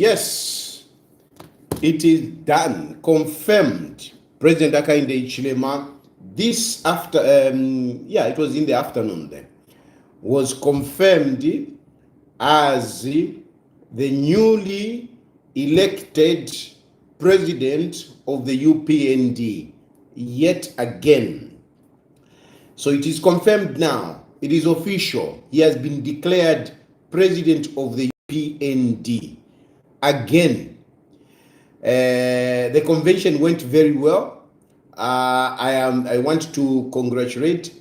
Yes, it is done, confirmed. President Hakainde Hichilema, this after, it was in the afternoon then, was confirmed as the newly elected president of the UPND yet again. So it is confirmed now. It is official. He has been declared president of the UPND again. The convention went very well. I want to congratulate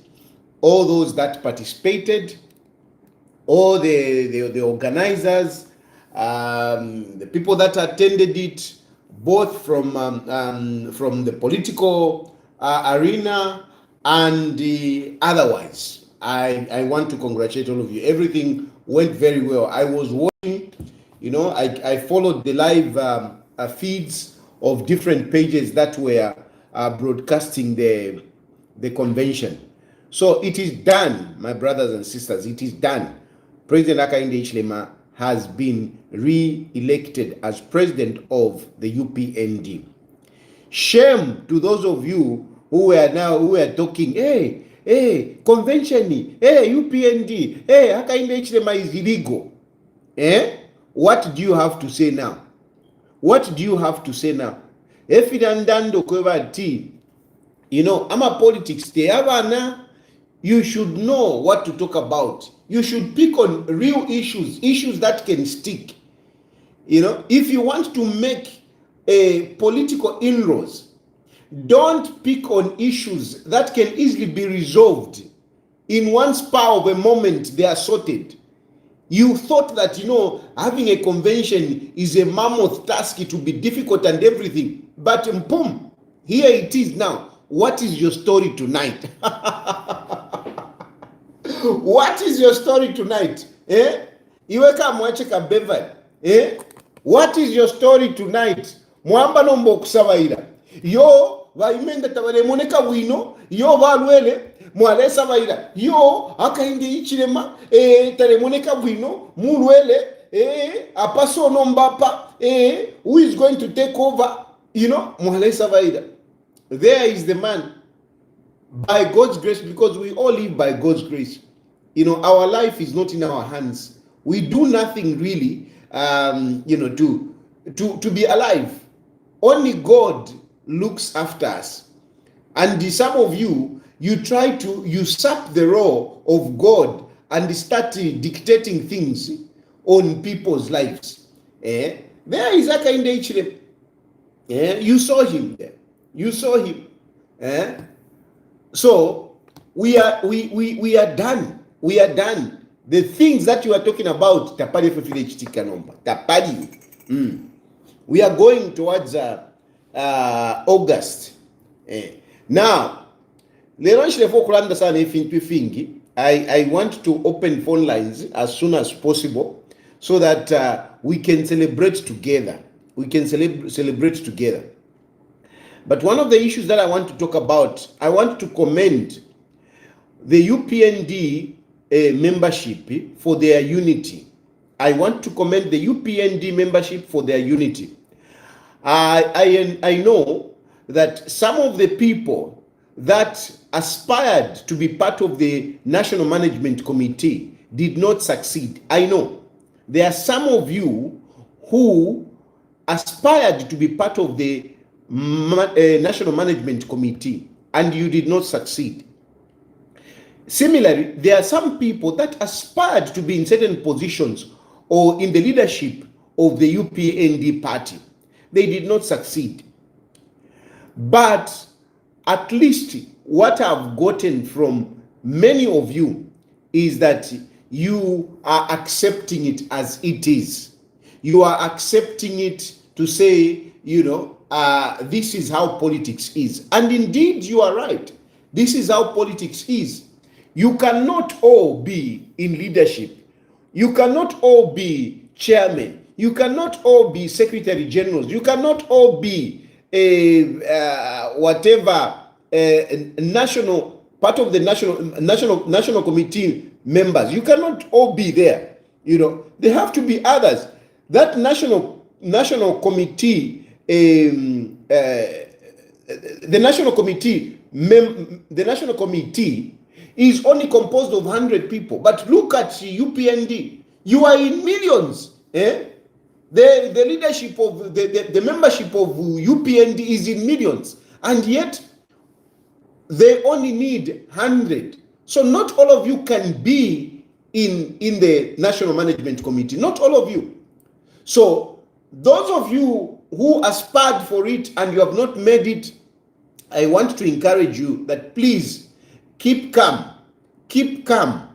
all those that participated, all the organizers, the people that attended it, both from the political arena and otherwise. I want to congratulate all of you. Everything went very well. I was watching, I followed the live feeds of different pages that were broadcasting the convention. So it is done, my brothers and sisters. It is done. President Hakainde Hichilema has been re-elected as president of the UPND. Shame to those of you who are talking, hey, convention, hey, UPND, hey, Hakainde Hichilema is illegal. What do you have to say now? What do you have to say now? If it andando kweba ti, ama politics te abana, you should know what to talk about. You should pick on real issues that can stick. If you want to make a political inroads, don't pick on issues that can easily be resolved. In one spur of a moment, they are sorted. You thought that, having a convention is a mammoth task, it will be difficult and everything. But boom, here it is now. What is your story tonight? What is your story tonight? Iweka mwacheka Bevan. What is your story tonight? Mwamba nombo kusawaira. Yo, vaimenga tabaremoneka wino, yo valwele, mwalesa vaira. Yo, Hakainde Hichilema, taremoneka wino, mulwele, apaso nombapa, who is going to take over, mwalesa vaira. There is the man. By God's grace, because we all live by God's grace. Our life is not in our hands. We do nothing really, to be alive. Only God looks after us. And some of you try to usurp the role of God and start dictating things on people's lives. There is Hakainde Hichilema. You saw him there. You saw him. So we are done. We are done. The things that you are talking about, tapali FFH Kanomba, tapali. We are going towards August. Now, I want to open phone lines as soon as possible so that we can celebrate together. We can celebrate together. But one of the issues that I want to talk about, I want to commend the UPND membership for their unity. I want to commend the UPND membership for their unity. I know that some of the people that aspired to be part of the National Management Committee did not succeed. I know there are some of you who aspired to be part of the National Management Committee and you did not succeed. Similarly, there are some people that aspired to be in certain positions or in the leadership of the UPND party. They did not succeed. But at least what I've gotten from many of you is that you are accepting it as it is. You are accepting it to say, this is how politics is. And indeed, you are right. This is how politics is. You cannot all be in leadership. You cannot all be chairman. You cannot all be secretary generals. You cannot all be national part of the national committee members. You cannot all be there. There have to be others. That national national committee, the national committee is only composed of 100 people. But look at UPND. You are in millions. The leadership of the membership of UPND is in millions, and yet they only need 100. So not all of you can be in the National Management Committee. Not all of you. So those of you who aspired for it and you have not made it, I want to encourage you that please keep calm. Keep calm.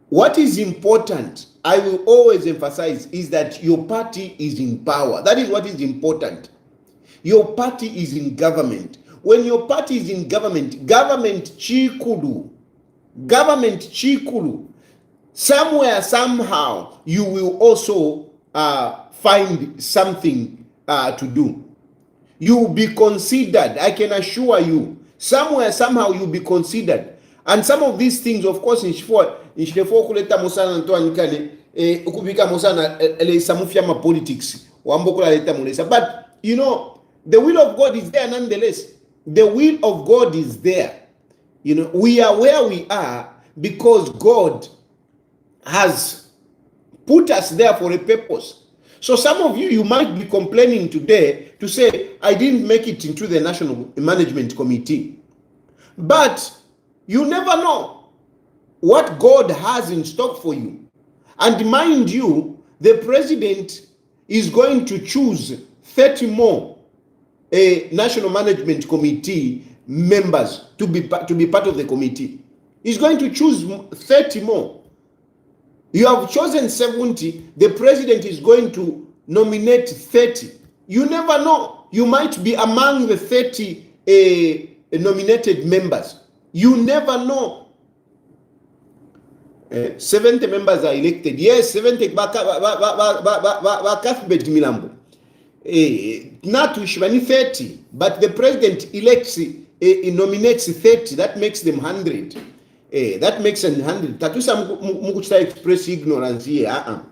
What is important, I will always emphasize, is that your party is in power. That is what is important. Your party is in government. When your party is in government, government chikulu, somewhere, somehow, you will also find something to do. You will be considered, I can assure you. Somewhere, somehow, you'll be considered. And some of these things, of course, kuleta musana ntoanikane ukubika musana samufya ma politics wambokula leta mulesa. But you know, the will of God is there nonetheless. The will of God is there. You know, we are where we are because God has put us there for a purpose. So some of you, you might be complaining today to say, I didn't make it into the National Management Committee. But you never know what God has in stock for you. And mind you, the president is going to choose 30 more National Management Committee members to be part of the committee. He's going to choose 30 more. You have chosen 70, the president is going to nominate 30. You never know. You might be among the 30 nominated members. You never know. 70 members are elected. Yes, 70 Kathbet Milambo. Not 30, but the president elects, nominates 30. That makes them 100. That makes them 100. Tatusa mukuchita express ignorance here.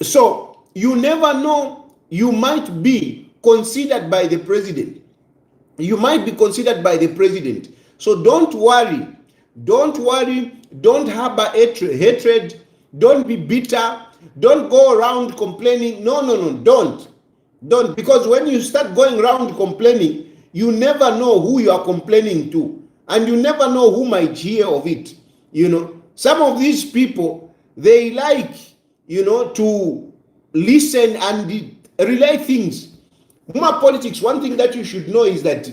So you never know. You might be considered by the president. You might be considered by the president. So don't worry. Don't worry. Don't harbor hatred. Don't be bitter. Don't go around complaining. No, don't. Because when you start going around complaining, you never know who you are complaining to. And you never know who might hear of it. You know, some of these people, they like, you know, to listen and relay things. Politics, one thing that you should know is that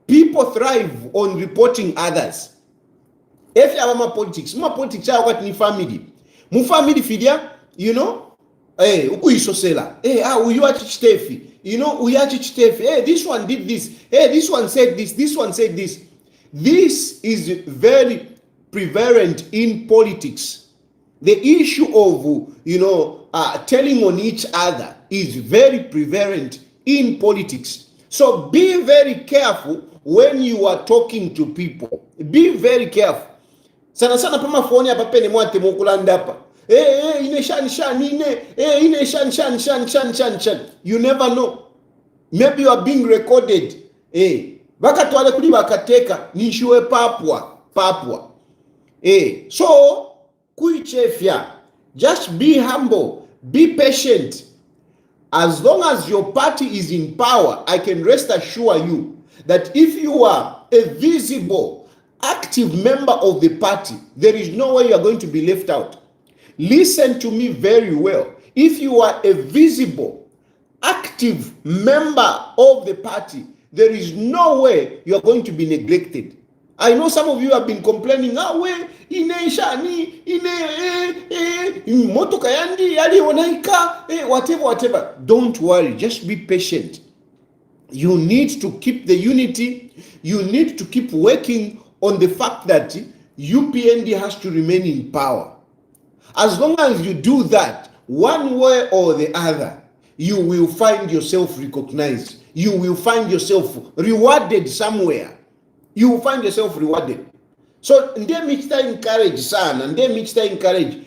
people thrive on reporting others. If you have politics are what ni family. Mu family fidia, you know, ukuisosela. Uyachichitefi. You know, uyachichitefi. This one did this. This one said this. This one said this. This is very prevalent in politics. The issue of, you know, telling on each other is very prevalent in politics. So be very careful when you are talking to people. Be very careful. Sana pama phone ya papene mwate mukulanda hapa. Ine shan. You never know. Maybe you are being recorded. Bakatwale kuli bakateka nishiwe papwa. So kuichefya. Just be humble. Be patient. As long as your party is in power, I can rest assure you that if you are a visible, active member of the party, there is no way you are going to be left out. Listen to me very well. If you are a visible, active member of the party, there is no way you are going to be neglected. I know some of you have been complaining, whatever. Don't worry, just be patient. You need to keep the unity. You need to keep working on the fact that UPND has to remain in power. As long as you do that, one way or the other, you will find yourself recognized. You will find yourself rewarded somewhere. You will find yourself rewarded. So ndiye michita encourage sana, ndiye michita encourage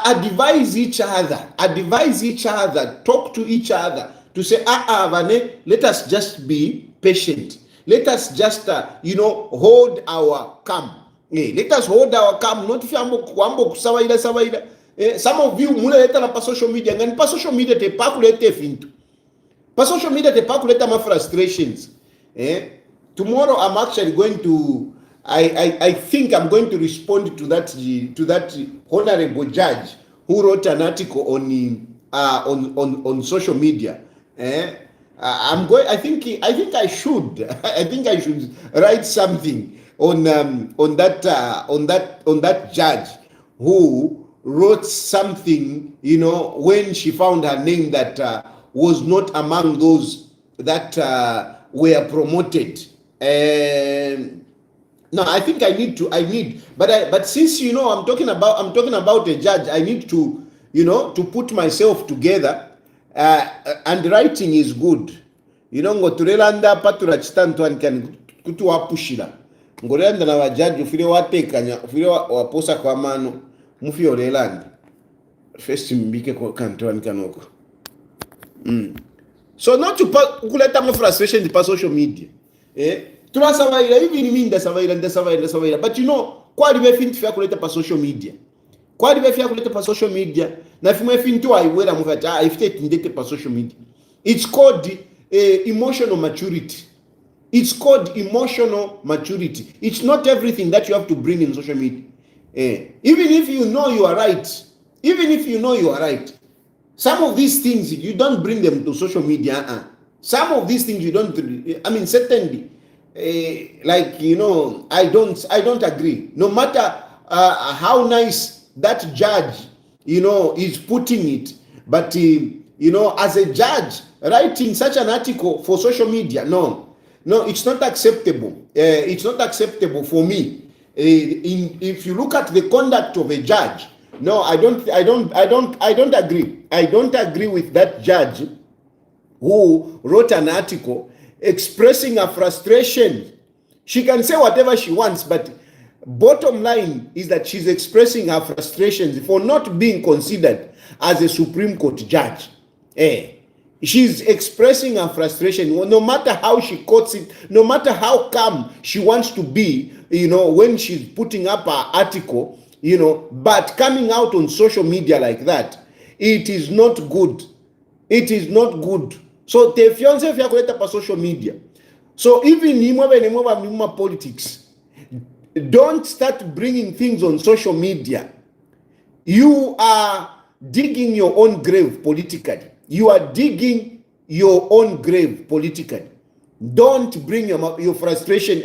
advise each other, talk to each other to say vane, let us just be patient, let us just hold our calm. Let us hold our calm, not kwambo kusawaida. Some of you mule leta na pa social media, ngani pa social media te pakulete fintu, pa social media te pakuleta ma frustrations. Tomorrow I'm actually going to I think I'm going to respond to that honorable judge who wrote an article on social media. I think I should write something on that judge who wrote something, when she found her name that was not among those that were promoted. No, I think but since I'm talking about a judge, I need to to put myself together, and writing is good. Ngoturelanda patura chitantwan kan kutuwapushira ngorenda na wajaji ufire watekanya ufire waposa kwa mano mufio lelanda first mbike kwa kantwan kanoko. So not to kuleta mo frustration di pa social media. Tunasavaira even me ndasavaira, but kwali befintu fya kuleta pa social media, na fimwe fintu aiwera mufata ifite ndete pa social media. It's called emotional maturity. It's not everything that you have to bring in social media. Even if you know you are right, some of these things you don't bring them to social media. Some of these things you don't, certainly, I don't agree. No matter how nice that judge, is putting it, but as a judge writing such an article for social media, no, it's not acceptable. It's not acceptable for me. If you look at the conduct of a judge, no, I don't agree. I don't agree with that judge who wrote an article expressing her frustration. She can say whatever she wants, but bottom line is that she's expressing her frustrations for not being considered as a Supreme Court judge. She's expressing her frustration, no matter how she quotes it, no matter how calm she wants to be, when she's putting up her article, but coming out on social media like that, it is not good. It is not good. So te fiance fya kuleta pa social media. So even in politics, don't start bringing things on social media. You are digging your own grave politically. Don't bring your frustration.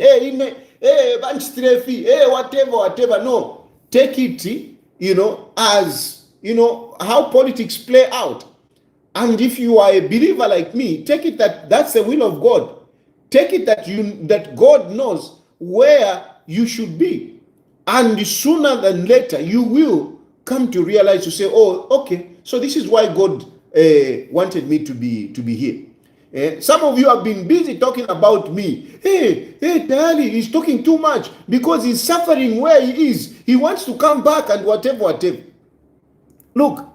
Whatever. No. Take it, as, how politics play out. And if you are a believer like me, take it that's the will of God. Take it that God knows where you should be. And sooner than later, you will come to realize, to say, oh, okay, so this is why God wanted me to be here. Some of you have been busy talking about me. Hey, Tayali, he's talking too much because he's suffering where he is. He wants to come back and whatever. Look,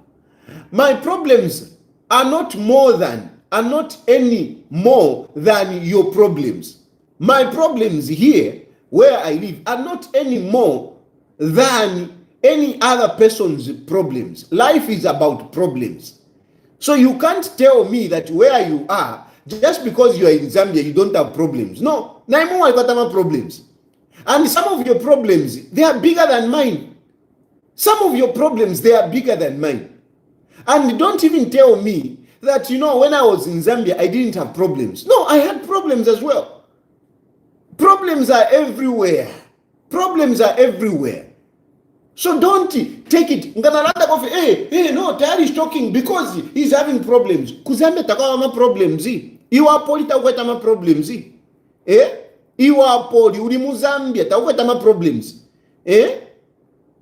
my problems are not any more than your problems. My problems here, where I live, are not any more than any other person's problems. Life is about problems. So you can't tell me that where you are, just because you are in Zambia, you don't have problems. No, Naimu got problems. And some of your problems, they are bigger than mine. Some of your problems, they are bigger than mine. And don't even tell me that, when I was in Zambia, I didn't have problems. No, I had problems as well. Problems are everywhere. So don't take it. No, Tayari is talking because he's having problems. Kuzambe takawa problems. Iwa poli takweta ma problems. Iwa poli uri Muzambia takweta ma problems.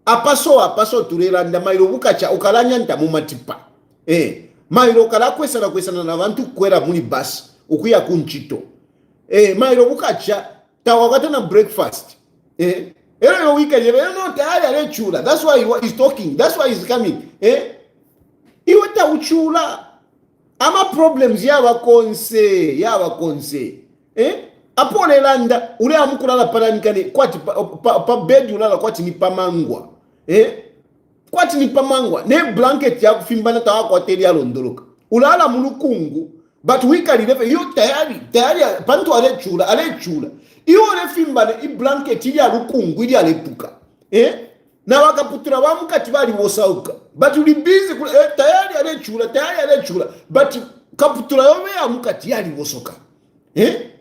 Apaso turelanda mailo bukacha ukalanya nta mumatipa. Mailo kala kwesana na bantu kwera muli basi ukuya kunchito. Mailo bukacha tawakata na breakfast. Ero weekend, you know, tayari chula. That's why he's talking. That's why he's coming. Iwata uchula. Ama problems yawa konse. Apone landa ule amukulala palanikane kwati pa bed ulala kwati ni pamangwa. Kwati ni pamangwa. Ne blanket ya kufimbana tawa kwa teli ya londoloka. Ulala mulukungu. But wikali lefe yo tayari pantu ale chula. Iyo le fimbane i blanket ili ya lukungu ili alepuka. Na wakaputura wamukati bali wosauka. But uli busy tayari ale chula. But kaputura yome ya mukati yali wosoka.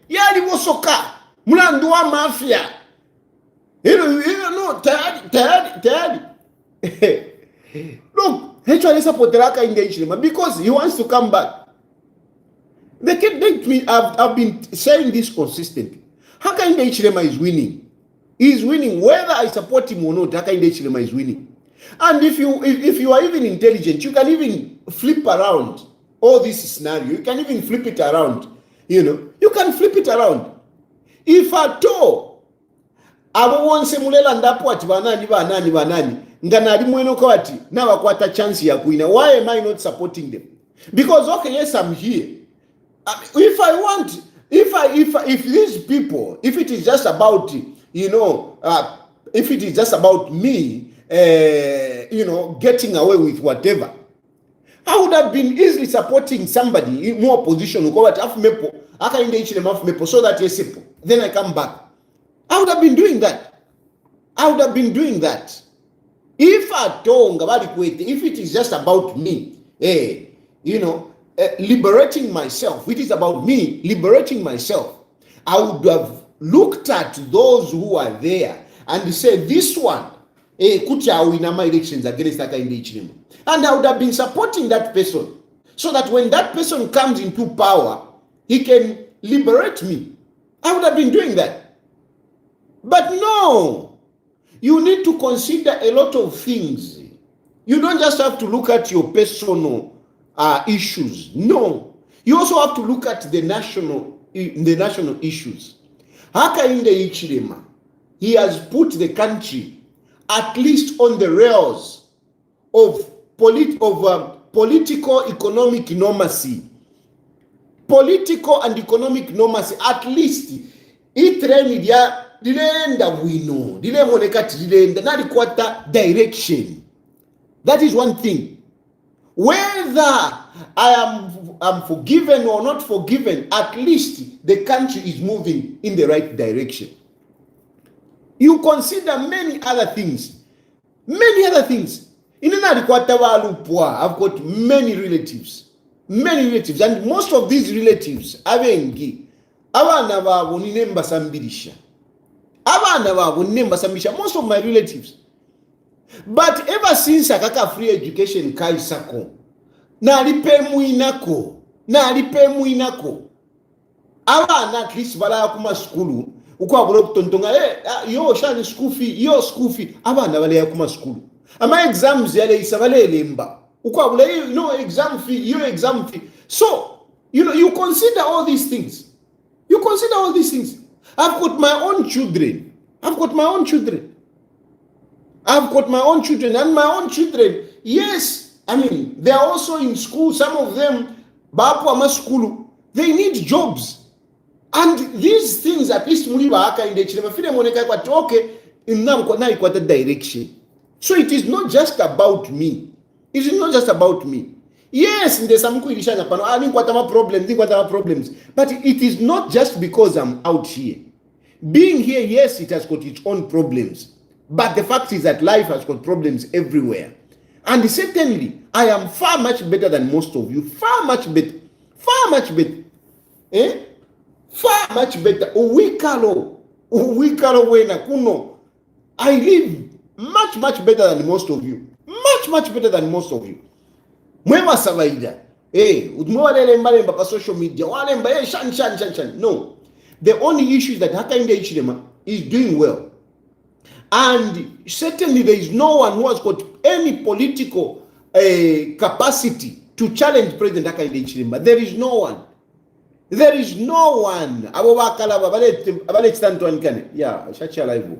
Yali wosoka. Mulandu wa mafia. No, tayari. Look, actually supporter Haka engagement because he wants to come back. I've been saying this consistently. Haka engagement is winning. He's winning whether I support him or not. Haka engagement is winning. And if you are even intelligent, you can even flip around all this scenario. You can even flip it around. You can flip it around. If at all, abo wonse mulela ndapo ati banani ngana ali mweno kwa ati na wakwata chance ya kuina. Why am I not supporting them? Because okay, yes, I'm here. If these people, if it is just about if it is just about me getting away with whatever, I would have been easily supporting somebody in more position so that yes, then I come back. I would have been doing that. If it is just about me, liberating myself, it is about me liberating myself, I would have looked at those who are there and said, this one, my elections against that engagement. And I would have been supporting that person so that when that person comes into power, he can liberate me. I would have been doing that. But no, you need to consider a lot of things. You don't just have to look at your personal issues. No, you also have to look at the national issues. Hakainde Hichilema, he has put the country at least on the rails of political economic normalcy. Political and economic normalcy, at least itreni dia dilenda wino dile monekati dilenda na likwata direction. That is one thing. Whether I'm forgiven or not forgiven, at least the country is moving in the right direction. You consider many other things. I've got many relatives, and most of these relatives most of my relatives. But ever since akaka free education kaisako na alipe muinako abana at least bala kuma skulu uko aburo kutontonga yo shani school fee abana bale yakuma skulu ama exams yale isabale lemba uko abula exam fee. So you consider all these things. I've got my own children, and my own children, yes, I mean, they are also in school. Some of them, they need jobs. And these things, at least, direction. So it is not just about me. Yes, there's some problems. But it is not just because I'm out here. Being here, yes, it has got its own problems. But the fact is that life has got problems everywhere. And certainly, I am far much better than most of you. Far much better. Far much better. I live much better than most of you. Much better than most of you. Mwema savaida. Social media. No. The only issue is that Hakainde Hichilema is doing well. And certainly there is no one who has got any political capacity to challenge President Hakainde Hichilema. There is no one. Yeah, shachi alive.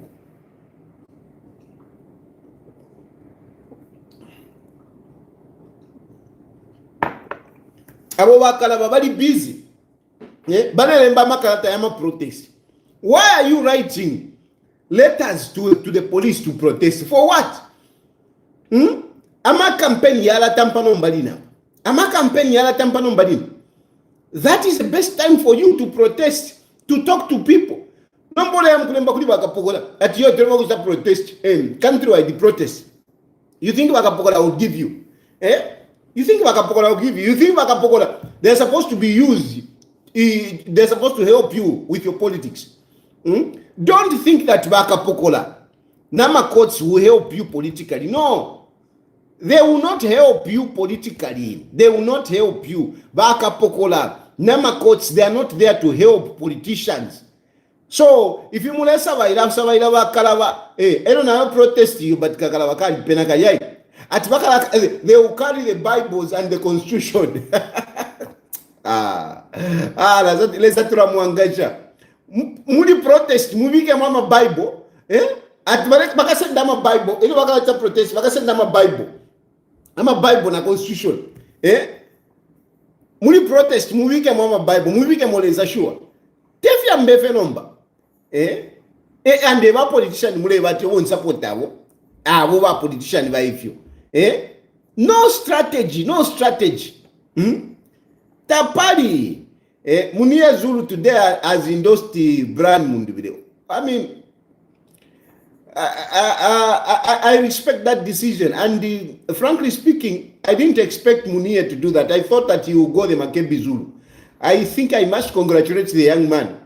abo bakalaba bali busy banelemba makalata ya protest. Why are you writing letters to the police to protest? For what? Ama campaign yala tampano mbalina. Ama campaign yala tampano mbalina. That is the best time for you to protest, to talk to people. Nambole ya mkulemba kuli wakapokola. Ati yo tenwa kusa protest. Countrywide protest. You think wakapokola will give you? You think wakapokola will give you? You think wakapokola, they're supposed to be used. They're supposed to help you with your politics. Don't think that wakapokola, Nama courts will help you politically. No. They will not help you politically. They will not help you. Wakapokola, Nama courts, they are not there to help politicians. So, if you mulesa vaila wakalava, I don't know, protest you, but kakalawakali penakayai. At Bakala, they will carry the Bibles and the Constitution. Let's muangaja. Mudi protest, muvike mama Bible. At Bakasend Dama Bible, any Bakata protest, Bakasend Dama Bible. I'm a Bible na Constitution. Mudi protest, muvike mama Bible, muvike moleza sure. Tefia mbefe nomba. And they were politicians mule bati won't support abo. We were politicians by if you. No strategy. Tapali. Munia Zulu today has endorsed the brand Mundi video. I mean, I respect that decision, and frankly speaking, I didn't expect Munia to do that. I thought that he would go the Makebi Zulu. I think I must congratulate the young man,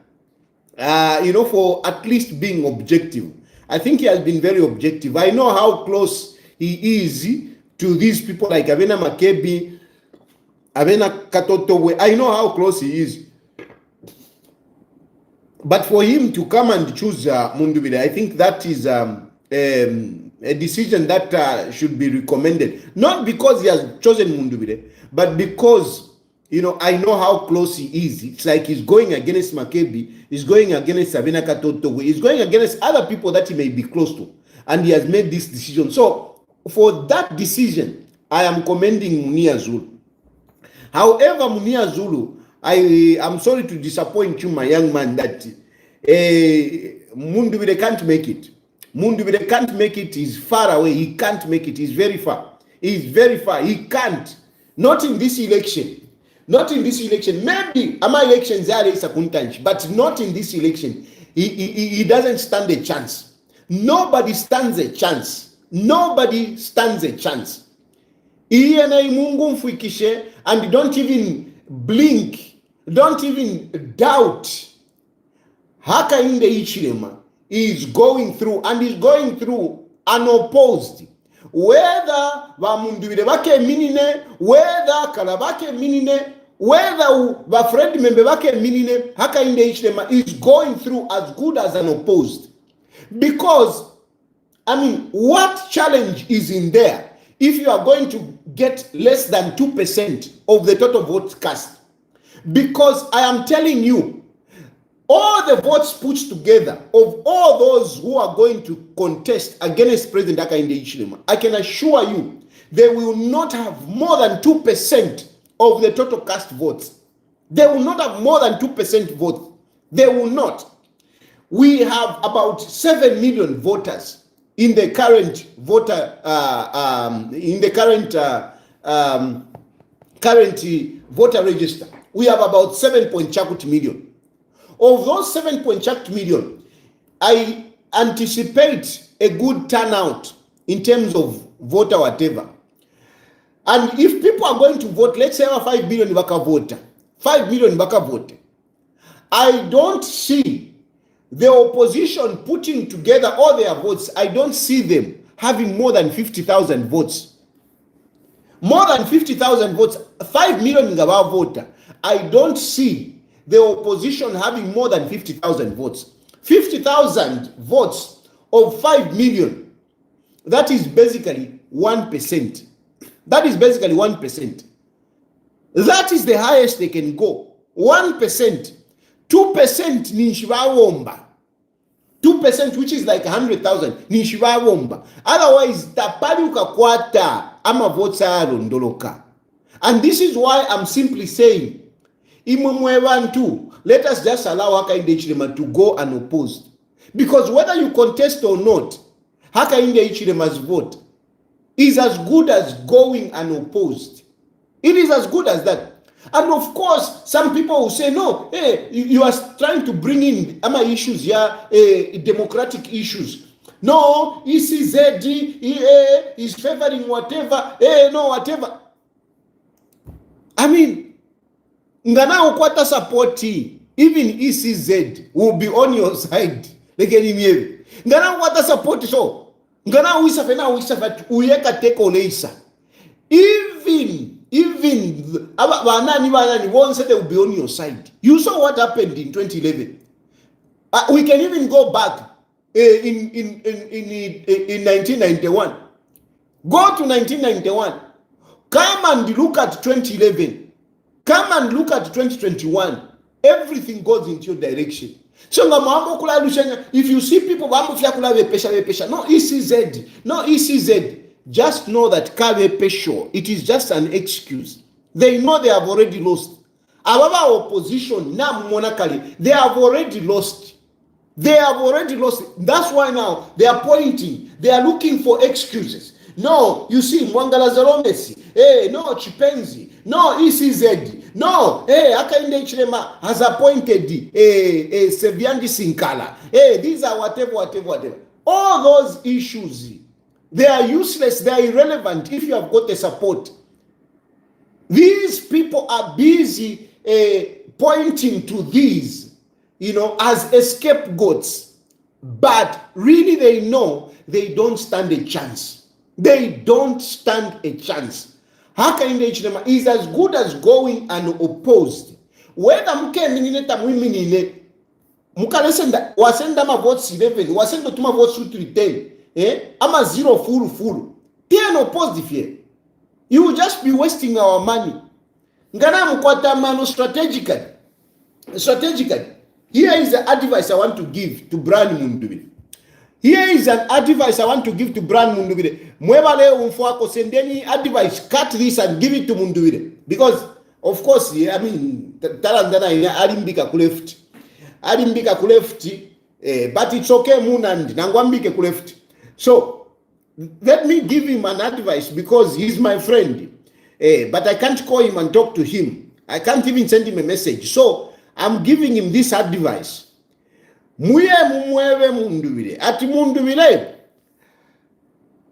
for at least being objective. I think he has been very objective. I know how close he is to these people like Avena Makebi, Avena Katotowe. I know how close he is. But for him to come and choose Mundubile, I think that is a decision that should be recommended. Not because he has chosen Mundubile, but because, I know how close he is. It's like he's going against Makebi, he's going against Avena Katotowe, he's going against other people that he may be close to. And he has made this decision. So, for that decision, I am commending Munia Zulu. However, Munia Zulu, I am sorry to disappoint you, my young man, that Mundubile can't make it. Mundubile can't make it. He's far away. He can't make it. He's very far. He's very far. He can't. Not in this election. Not in this election. Maybe ama elections are a kuntanch, but not in this election. He doesn't stand a chance. Nobody stands a chance. Nobody stands a chance. And don't even blink. Don't even doubt. Haka inde Ichilema is going through, and is going through unopposed. Whether Vamundubile Bake Minine, whether Kalabake Minine, whether Vafred Membe Bake Minine, Haka inde Ichilema is going through as good as unopposed. Because, what challenge is in there if you are going to get less than 2% of the total vote cast? Because I am telling you, all the votes put together of all those who are going to contest against President Hakainde Hichilema, I can assure you, they will not have more than 2% of the total cast votes. They will not have more than 2% vote. They will not. We have about 7 million voters in the current voter, current voter register. We have about 7.2 million. Of those 7.2 million, I anticipate a good turnout in terms of voter whatever. And if people are going to vote, let's say 5 billion baka voter, 5 million baka vote, I don't see the opposition putting together all their votes. I don't see them having more than 50,000 votes. More than 50,000 votes, 5 million ngaba voter. I don't see the opposition having more than 50,000 votes. 50,000 votes of 5 million. That is basically 1%. That is basically 1%. That is the highest they can go. 1%. 2% ni nshibawomba. 2%, which is like 100,000, ni nshibawomba. Otherwise, tapali ukakwata ama votes alondoloka. And this is why I'm simply saying, let us just allow Hakainde Hichilema to go unopposed. Because whether you contest or not, Hakainde Hichilema's vote is as good as going unopposed. It is as good as that. And of course, some people will say, no, hey, you are trying to bring in issues here, democratic issues. No, ECZ is favoring whatever, no, whatever. I mean, Ngana Ukwata support, even ECZ will be on your side. Ngana Ukwata support, so Ngana Wisafena Uyeka take Oleisa. Even Banani won't say they will be on your side. You saw what happened in 2011. We can even go back in 1991. Go to 1991. Come and look at 2011. Come and look at 2021. Everything goes into your direction. So if you see people, no ECZ, no ECZ. Just know that it is just an excuse. They know they have already lost. Our opposition, now monarchally, they have already lost. They have already lost. That's why now they are pointing. They are looking for excuses. No, you see, Mwangala Zalomesi, no, Chipenzi, no, ECZ, no, Hakainde Hichilema has appointed Sebiandi Sinkala. These are whatever. All those issues, they are useless, they are irrelevant if you have got the support. These people are busy pointing to these, as scapegoats. But really they know they don't stand a chance. They don't stand a chance. Hakainde Hichilema is as good as going unopposed. Whether mukeminineta mwiminine, mukalesenda, wasenda ma votes 11, wasenda tuma votes 10. Ama zero full. Here no positive here. You will just be wasting our money. Ngana mkwata mano strategically. Here is the advice I want to give to Brian Mundubile. Here is an advice I want to give to Brian Mundubile. Mwebale umfuako sendeni advice, cut this and give it to Mundubile. Because, of course, I mean, talandana alimbika kulefti. But it's okay, Munandi. Nangwambike kulefti. So, let me give him an advice because he's my friend. But I can't call him and talk to him. I can't even send him a message. So, I'm giving him this advice. Ati Mundubile,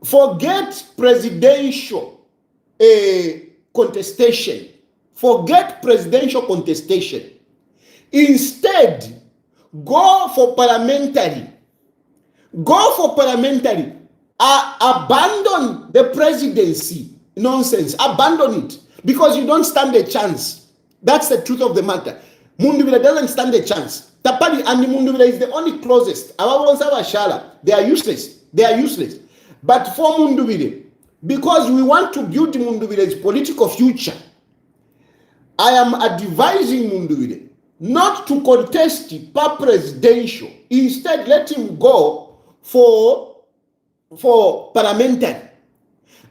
forget presidential contestation. Forget presidential contestation. Instead, go for parliamentary. Abandon the presidency nonsense. Abandon it because you don't stand a chance. That's the truth of the matter. Mundubile doesn't stand a chance. Tapali and Mundubile is the only closest. They are useless. But for Mundubile, because we want to build Mundubile's political future, I am advising Mundubile not to contest per presidential. Instead, let him go for parliamentary.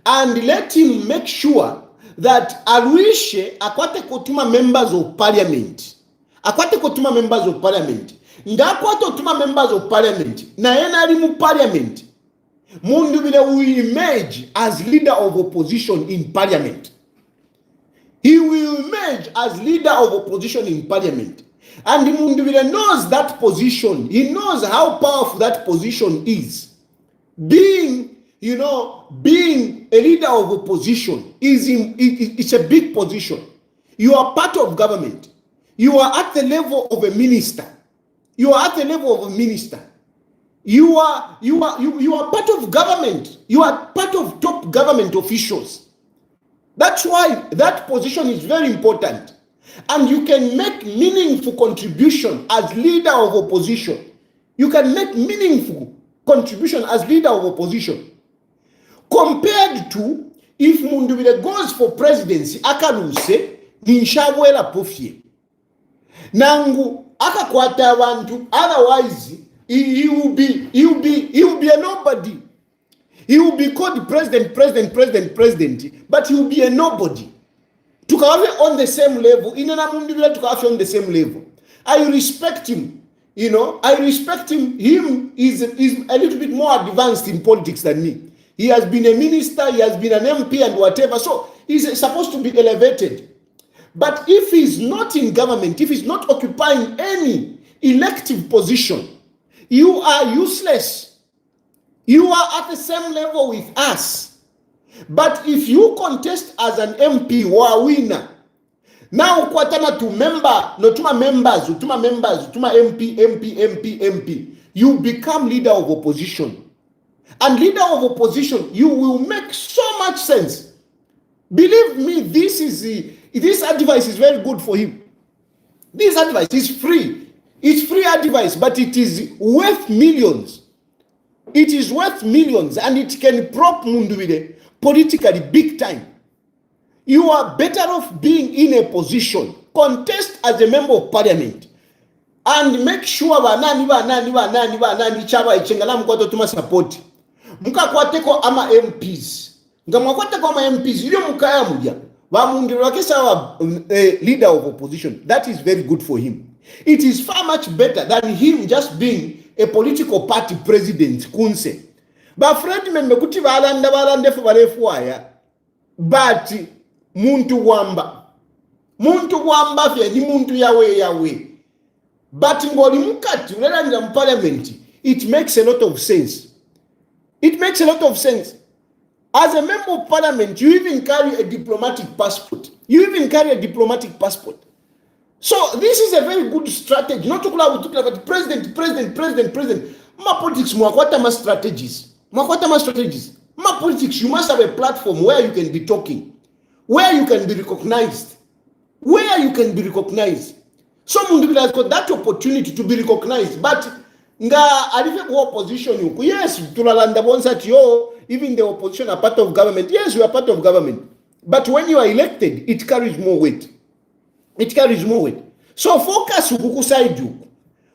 And let him make sure that Arwishe akwate kotuma members of parliament. Ndakwate kotuma members of parliament. Na yenari mu parliament. Mundubile will emerge as leader of opposition in parliament. He will emerge as leader of opposition in parliament. And Mundubile knows that position. He knows how powerful that position is. Being a leader of opposition it's a big position. You are part of government. You are at the level of a minister. You are part of government. You are part of top government officials. That's why that position is very important. And you can make meaningful contribution as leader of opposition. You can make meaningful contribution as leader of opposition. Compared to if Mundubile goes for presidency, akaluse ninshabwela pofie. Nangu akakwata abantu, otherwise he will be a nobody. He will be called president, but he will be a nobody. tukave on the same level, inena mundibila tukave on the same level. I respect him, you know, I respect him. Him is a little bit more advanced in politics than me. He has been a minister, he has been an MP and whatever, so he's supposed to be elevated. But if he's not in government, if he's not occupying any elective position, you are useless. You are at the same level with us. But if you contest as an MP or a winner, now kwatana to member, no tuma members, tuma MP, you become leader of opposition. And leader of opposition, you will make so much sense. Believe me, this advice is very good for him. This advice is free. It's free advice, but it is worth millions. It is worth millions, and it can prop Munduwide politically big time. You are better off being in a position, contest as a member of parliament, and make sure banani chaba ichengala mkwato tuma support. Mukakwateko ama MPs. Ngamwakwateko ama MPs, ile mukaya muja. Leader of opposition. That is very good for him. It is far much better than him just being a political party president, Kunse. But friend memekuti balande fubarefuaya. But muntu wamba fye ni muntu yawe. But ngoli mukati unalandira mu parliament, it makes a lot of sense. It makes a lot of sense. As a member of parliament, you even carry a diplomatic passport. So this is a very good strategy. Not to about president. Ma politics, ma strategies. Ma politics, you must have a platform where you can be talking, where you can be recognized. Someone has got that opportunity to be recognized, but nga alive opposition yuko. Yes, tulalanda bonsa yo, even the opposition are part of government. Yes, we are part of government. But when you are elected, it carries more weight. So focus ukuku side you.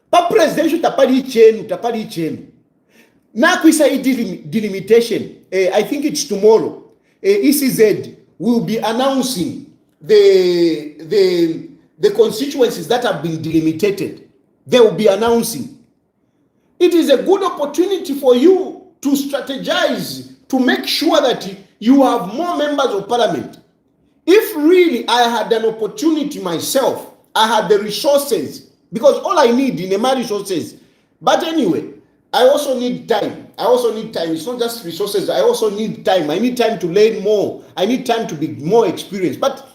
Pa presidential tapali chenu. Na kwisa delimitation. I think it's tomorrow. ECZ will be announcing the constituencies that have been delimited. They will be announcing. It is a good opportunity for you to strategize, to make sure that you have more members of parliament. If really I had an opportunity myself, I had the resources, because all I need in my resources. But anyway, I also need time. It's not just resources. I also need time. I need time to learn more. I need time to be more experienced. But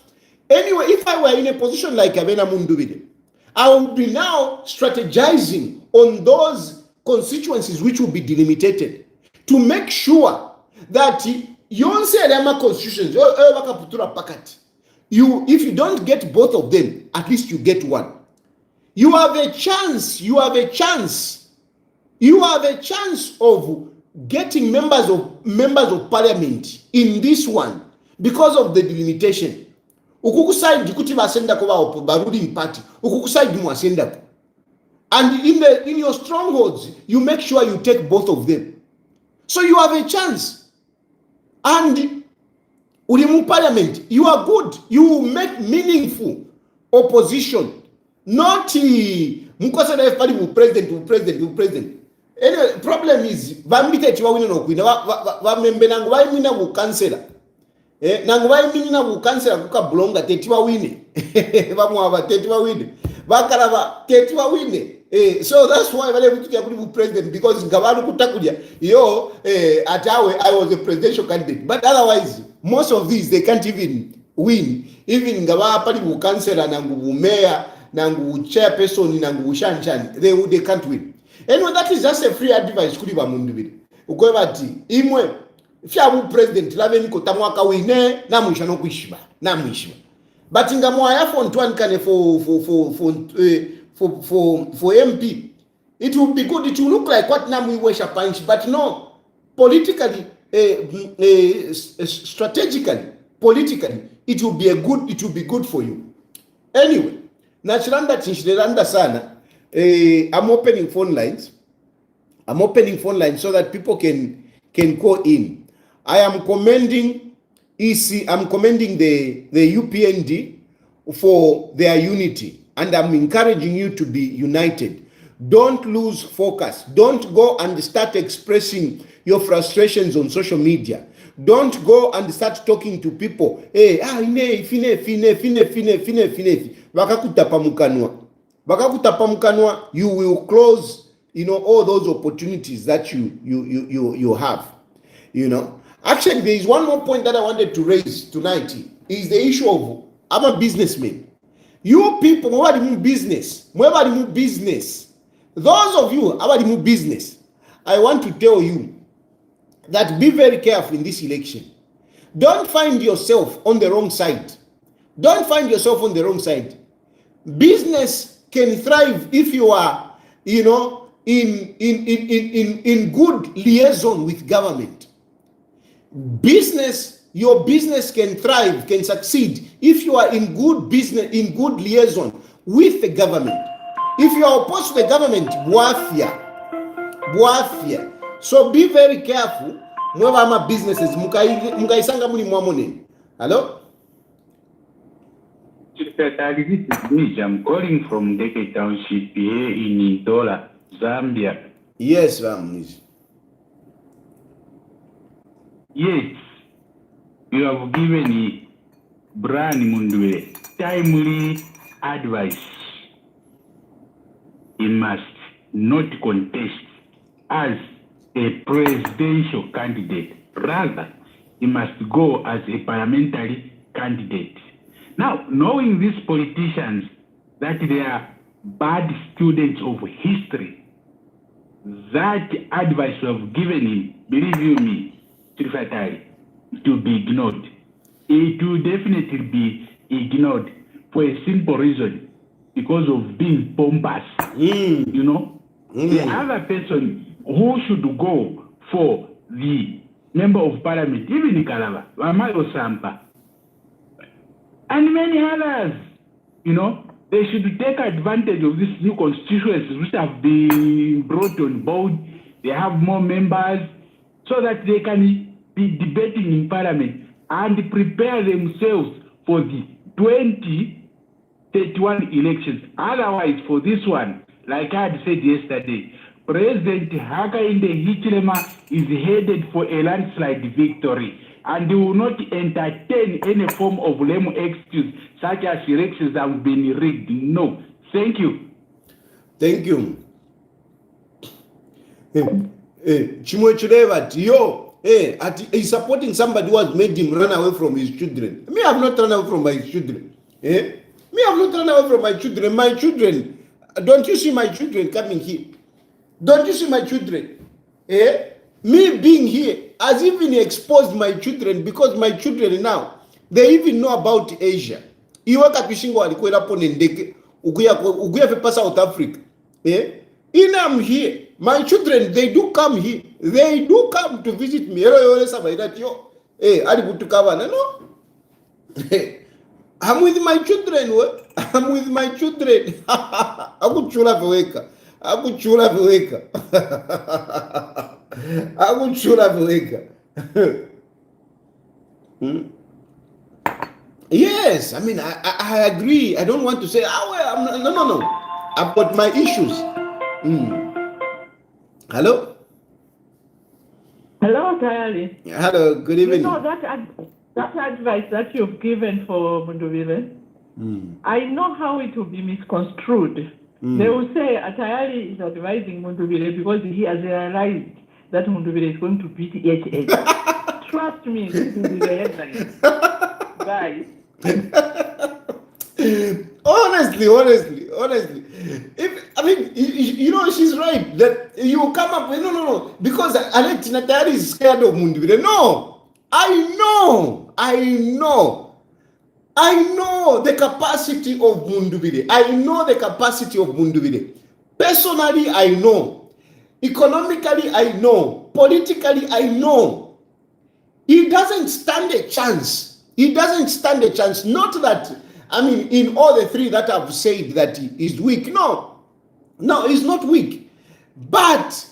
anyway, if I were in a position like Abena Munduwide, I would be now strategizing on those constituencies which will be delimited to make sure that yonse elama constitutions if you don't get both of them, at least you get one. You have a chance of getting members of parliament in this one because of the delimitation. Ukukuside kuti basenda ko ba ruling party, ukukuside mwasenda. And in your strongholds, you make sure you take both of them. So you have a chance. And Ulimu parliament, you are good. You make meaningful opposition. Not Mukosana party will president. Anyway, problem is Bambite Chiwawina no Queen, Vamembe Nangwaimina will cancel. Nangwaimina will cancel Kuka Blonga Tetua Winnie. Vamuava Tetua Winnie. Vakarava Tetua Winnie. So that's why I was president, because Gavanu Kutakudia, Atawe, I was a presidential candidate. But otherwise, most of these they can't even win. Even Gava party will cancel and mayor, Nangu chairperson, Nangu Shanchan, they can't win. Anyway, that is just a free advice. Kuliba Munduwide. Ukwebati, imwe, fiamu president, laveni kotamwaka wine, na mwishano kuishiba. But ingamwaya for Antoine Kane for MP, it will be good. It will look like what Namu Wesha Punch, but no, politically, strategically, politically, it will be good for you. Anyway, Nachiranda Chinchiranda Sana, I'm opening phone lines. So that people can call in. I am commending I'm commending the UPND for their unity, and I'm encouraging you to be united. Don't lose focus. Don't go and start expressing your frustrations on social media. Don't go and start talking to people. Hey, you will close, all those opportunities that you have. Actually, there is one more point that I wanted to raise tonight. Is the issue of, I'm a businessman. You people, mwebali mu business. Those of you, abali mu business, I want to tell you that be very careful in this election. Don't find yourself on the wrong side. Don't find yourself on the wrong side. Business can thrive if you are, in good liaison with government. Your business can thrive, can succeed if you are in good liaison with the government. If you are opposed to the government, buafia. So be very careful. Mwaba businesses mukaisanga muli mwamone. Hello? I'm calling from Deke Township here in Ndola, Zambia. Yes, Ramnish. Yes, you have given Brian Mundwe timely advice. He must not contest as a presidential candidate. Rather, he must go as a parliamentary candidate. Now, knowing these politicians that they are bad students of history, that advice you have given him, believe you me, to be ignored. It will definitely be ignored for a simple reason, because of being pompous. The other person who should go for the member of parliament, even in Kalava, Mamayo Sampa, and many others, they should take advantage of these new constituencies which have been brought on board. They have more members so that they can be debating in parliament and prepare themselves for the 2031 elections. Otherwise, for this one, like I had said yesterday, President Hakainde Hichilema is headed for a landslide victory, and he will not entertain any form of lame excuse such as elections have been rigged. No. Thank you. Thank you. Chimwe Chuleva, he's supporting somebody who has made him run away from his children. Me, I have not run away from my children. Me, I have not run away from my children. My children, don't you see my children coming here? Don't you see my children? Me being here has even exposed my children, because my children now, they even know about Asia. Iwaka pishingo alikwenda pone ndeke, uguya fepa South Africa. I'm here. My children, they do come here. They do come to visit me. No. I'm with my children. I'm with my children. Akuchula veweka. Yes, I mean, I agree. I don't want to say, no. I've got my issues. Hello? Hello, Tayali. Hello, good evening. That advice that you've given for Munduvile, I know how it will be misconstrued. They will say Tayali is advising Munduvile because he has realized that Munduvile is going to beat HH. Trust me, this will be the headline. Guys. Honestly. She's right that you come up with no, because Alex Natari is scared of Munduvile. No, I know the capacity of Munduvile. Personally, I know. Economically, I know. Politically, I know. He doesn't stand a chance. Not that, in all the three that I've said that he is weak. No, he's not weak. But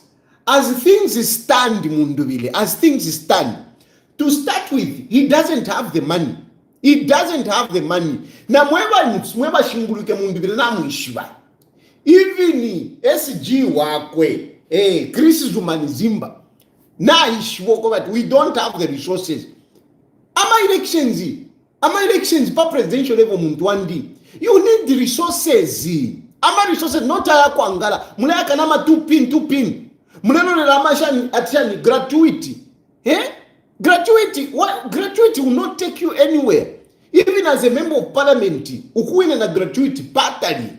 as things stand, Munduvile, To start with, he doesn't have the money. He doesn't have the money. Na mweba shinguluke Mundubile na mwishiba. Even SG wakwe, Chris Zumanizimba, na ishwoko, but we don't have the resources. Ama elections pa presidential level Mundwandi. You need the resources. Ama resources not aya kwa angala. Mulaya kanama 2 pin. Muleno relamasha atishani gratuity. Gratuity will not take you anywhere. Even as a member of parliament, ukuine na gratuity patali.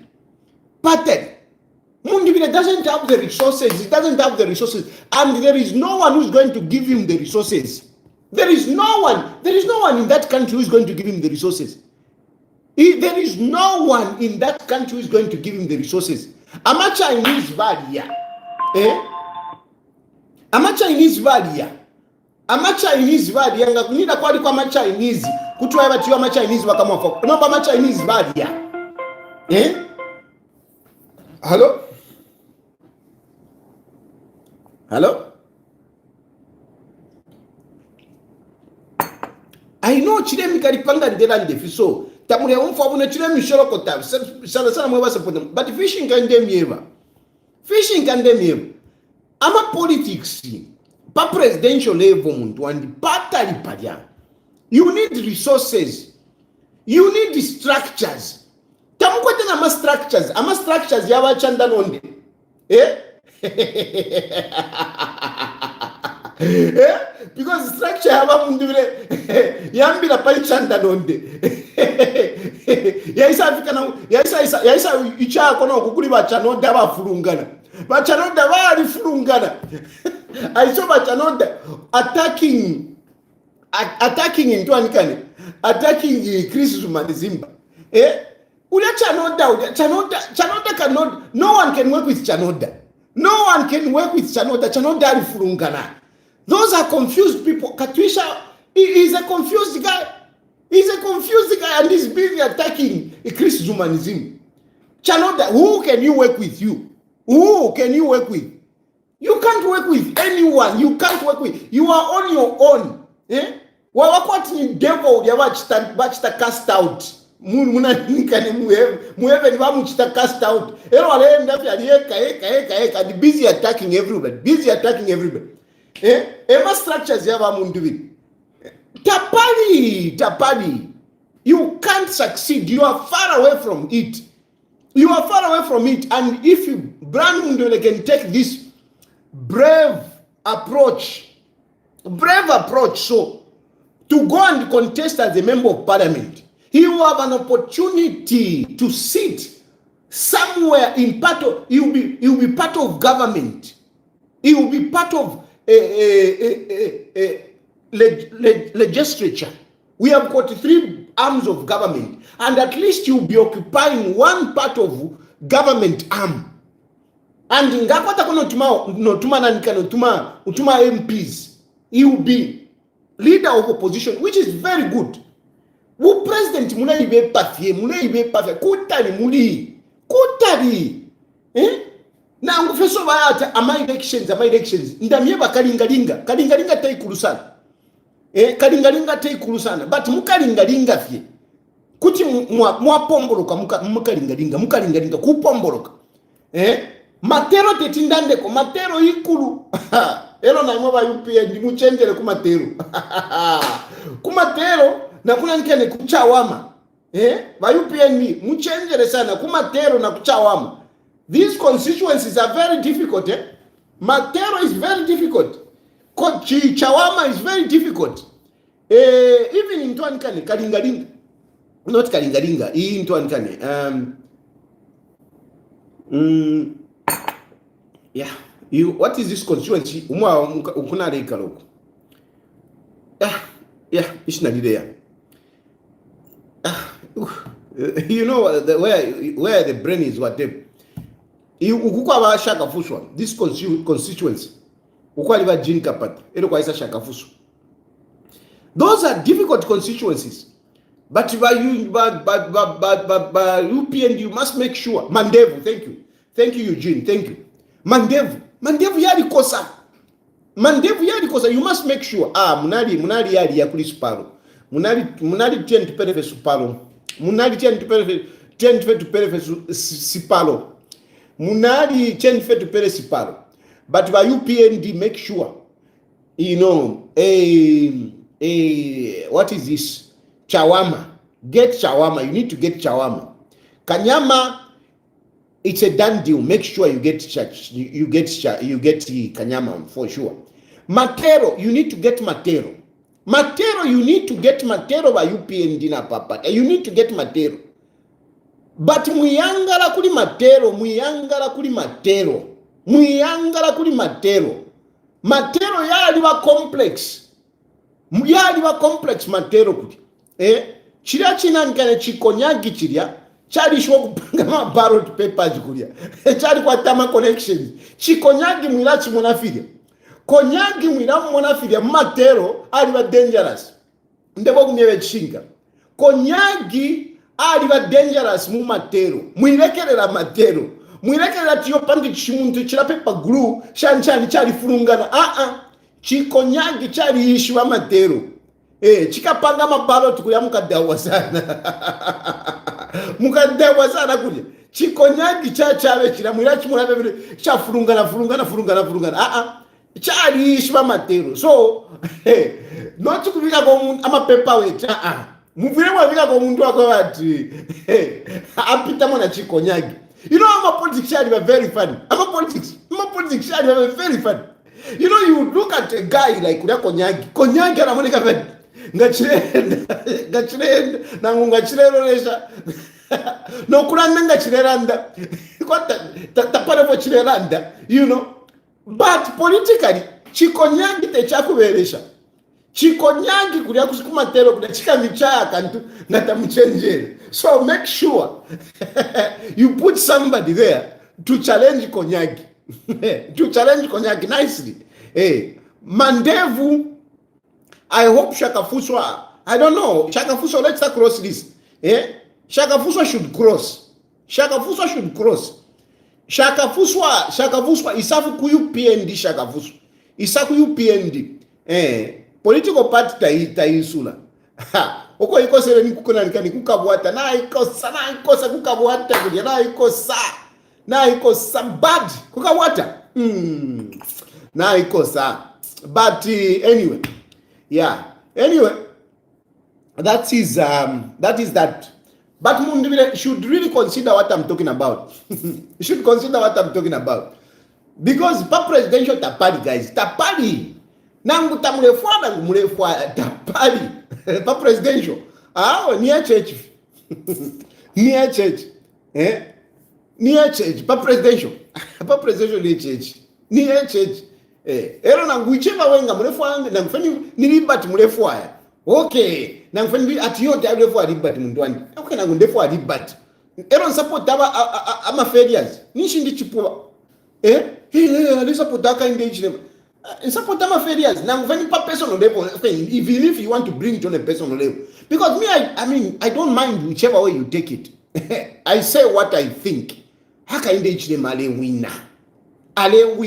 Mundubile doesn't have the resources. He doesn't have the resources, and there is no one who's going to give him the resources. There is no one in that country who is going to give him the resources. There is no one in that country who is going to give him the resources. Ama Chinese valia. Ama Chinese valia. Ama Chinese valia. Nga kunida kwa ama Chinese. Kutuwa eba tiyo ama Chinese wakamwafo. Nomba ama Chinese valia. Hello? Hello? I know chile mikaripanga ndela ndefiso. Tamule umfabu na chile mishoroko tabu. Sana mweba support. But fishing can dem yeva. Ama politics. Pa presidential level muntu and patali padia. You need resources. You need the structures. Tamukwete na ama structures yawa chanda nonde. Because structure yawa Mundubile yambila pali chanda nonde. Yaisa icha kono kukuli bachanonda bafurungana. Bachanonda bali furungana. I saw Bachanonda attacking into Anikane, attacking Chris Zumanizimba. Chanonda cannot, no one can work with Chanonda. No one can work with Chanonda. Chanonda Furungana. Those are confused people. Katwisha is a confused guy. He's a confused guy and he's busy attacking Chris Zumanizim. Chanonda, who can you work with? Who can you work with? You can't work with anyone. You can't work with. You are on your own. Wakwati devil ya wachita cast out. Muna nikane muheve ni wamuchita cast out. Ero wale ndafi eka. Busy attacking everybody. Ema structures ya Mundubile. Tapali. You can't succeed. You are far away from it. And if Brian Mundubile can take this brave approach, so to go and contest as a member of parliament, he will have an opportunity to sit somewhere in part of, he will be part of government. He will be part of legislature. We have got 3 arms of government, and at least you will be occupying one part of government arm. And in Gakwata utuma MPs, he will be leader of opposition, which is very good. Who president munaibe pafie kutari. Na ngufeso bayata ama elections ndamieba kalingalinga taikulu sana but mukalingalinga fie kuti mwapomboloka mukalingalinga kupomboloka matero tetindandeko matero ikulu ero na mwa UPND muchenjere kumatero na kuna nkene kuchawama ba UPND muchenjere sana kumatero na kuchawama. These constituencies are very difficult. Matero is very difficult. Chawama is very difficult. Even in Tuankane, Kalingalinga, not Kalingalinga, in Tuankane. Yeah. What is this constituency? Yeah, it's not there. You know where the brain is, what they. This constituency. Those are difficult constituencies. But by UPND, you must make sure. Mandevu, thank you. Thank you, Eugene. Thank you. Mandevu yali kosa. mandevu yali kosa. You must make sure munali yali yakuli supalo munali 10 to perefe supalo munali 10 to perefe sipalo munali 10 to perefe sipalo. But by UPND, make sure what is this? Chawama. Get Chawama. You need to get Chawama. Kanyama, it's a done deal. Make sure you get Kanyama for sure. Matero, you need to get Matero. Matero, you need to get Matero by UPND na papa. You need to get Matero. But muyangala kuli Matero. Matero yaliwa complex Matero kuti. Chiriya chinankane chikonyagi chiriya chali shwa kupanga ballot papers kulia. Chali kwa tama connections. Chikonyagi mwilachi munafiria. Konyagi mwilamu munafiria Matero aliwa dangerous. Ndebo kumyewe chinga. Konyagi aliwa dangerous mu Matero. Mwilekelela Matero. Mwilekelela tiyo pangi chimuntu chilapepa glue shanchani chali furungana. Chikonyagi chali ishiwa Matero. Chikapanga maballot kulia mukadawa sana. Mukadawa sana kulia. Chikonyagi chawe chila mwilachi mulape cha furungana. Chali ishiwa Matero. So not kuvika kwa mundu ama paperweight. Muvire mwavika kwa mundu wako wati apita mwana chikonyagi. You know, I'm a politics are very funny. I'm a politics are very funny. You know, you look at a guy like Konyagi anamoneka vedi. Ngachirenda ngachirero lesha. No kuranda ngachireranda. Kwa tapare vo chireranda, you know. But politically, Chikonyagi techakuveresha. Chikonyagi kulia kusukumatero kulia chikamichaya kantu ngatamuchenjere. So make sure you put somebody there to challenge Konyagi. To challenge Konyagi nicely. Mandevu, I hope Shakafuswa, I don't know, Shakafuswa, let's cross this. Shakafuswa should cross. Shakafuswa, isafu ku UPND Shakafuswa. Isaku UPND. Political party taisula. Oko ikosele nikukona nikani kukabwata na ikosa kukabwata kudia na ikosa bad kukabwata na ikosa. But anyway, that is that. But Mundibile should really consider what I'm talking about. You should consider what I'm talking about, because pa presidential tapali, guys, tapali nangu mulefwa tapali pa presidential near church near church pa presidential near church ero nangu ichema wenga mulefwa nangfani nilibati mulefwa okay nangfani ati yote mulefwa libati mundwani okay nangu ndefwa libati ero support ama failures nishindi chipua support aka engage in support of failures. Now, when personal level, even if you want to bring it on a personal level, because me, I mean, I don't mind whichever way you take it. I say what I think. How can they them ale winner? Whether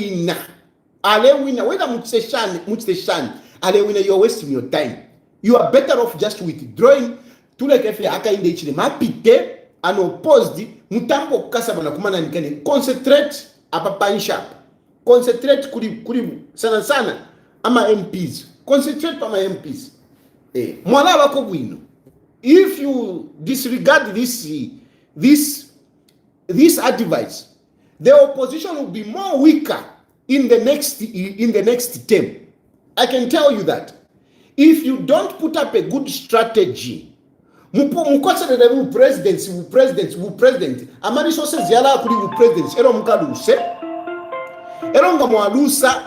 mutseshan, ale winner, you're wasting your time. You are better off just withdrawing to like if you aka engage them. Apite unopposed mutambo kukasa na kumana nikani concentrate apa pan sharp. Concentrate kuri sana ama MPs. Concentrate on my MPs. Mwala wako bwino. If you disregard this advice, the opposition will be more weaker in the next term. I can tell you that. If you don't put up a good strategy, mukosele president. Ama resources yala kuri president. Ero mukaluse. Eronga mwalusa,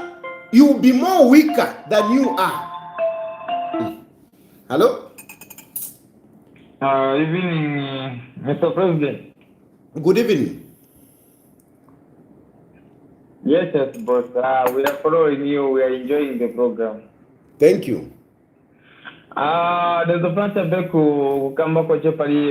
you will be more weaker than you are. Hello? Evening, Mr. President. Good evening. Yes, boss. We are following you. We are enjoying the program. Thank you. There's a plan to come back with opposition.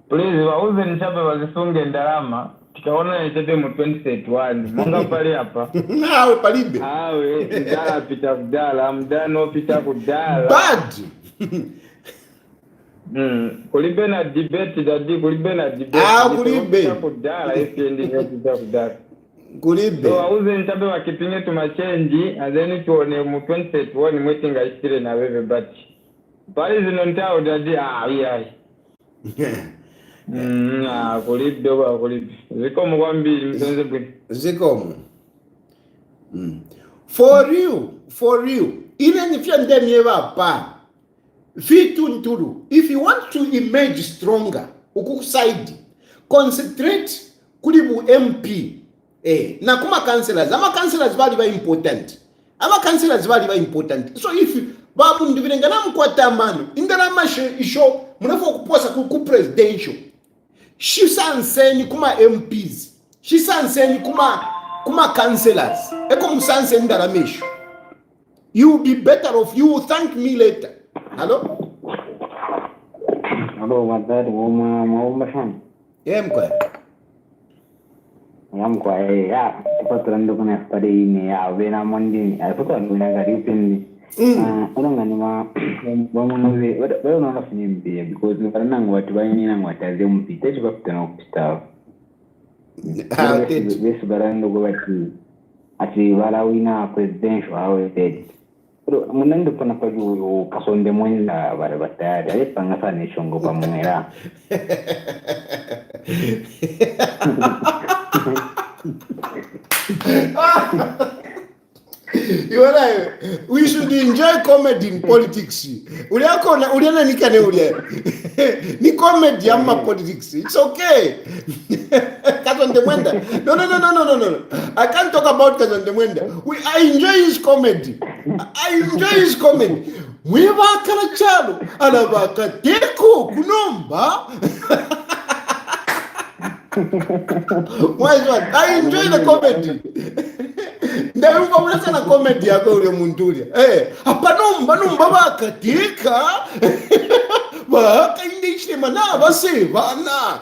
Please, wauze nishabe wazifunge ndarama tikaona nitete mu 2031 munga pale hapa nawe palibe mdala pita kudala mdano pita kudala bad kulibe na debate dadi kulibe na debate kulibe kudala UPND pita kudala kulibe so auze ntabe wakipinge tumachenji and then tuone mu 2031 mwetinga isire na wewe but pale zino ntao dadi kulibe ba kulibe zikomo kwambili msenze bwe zikomo for you ile nifya ndemye bapa fitu nturu if you want to emerge stronger ukukuside concentrate kuli bu MP na kuma councillors ama councillors bali important so if babu ndivirengana mkwatamano ingana mashe isho munafo kuposa ku presidential shisanseni kuma MPs shisanseni kuma councillors eko musanseni ndaramesho you will be better off you will thank me later hello wadari woma shani mkwa yamkwa ya patrando kuna pade ine ya vena mondini ay patrando na gari UPND ngani ma bamunoze bado na fini mbi because nanga watu bayini nanga wataze mpite chiko kutana kupita besi barando go bati ati wala wina presidential awe dead munando pana paju kasonde mwenda bare batari ale pangasa ne shongo pamwera we should enjoy comedy in politics. Uliana nikane ulia. Ni comedy ama politics. It's okay. Kazonde Mwenda. No. I can't talk about Kazonde Mwenda. I enjoy his comedy. Mwebakala chalo. Alabaka teko kunomba. I enjoy the comedy. Ndayumva mnasana comedy yako ule muntulia. Apanomba bakatika. Bakaindishwe mana basevana.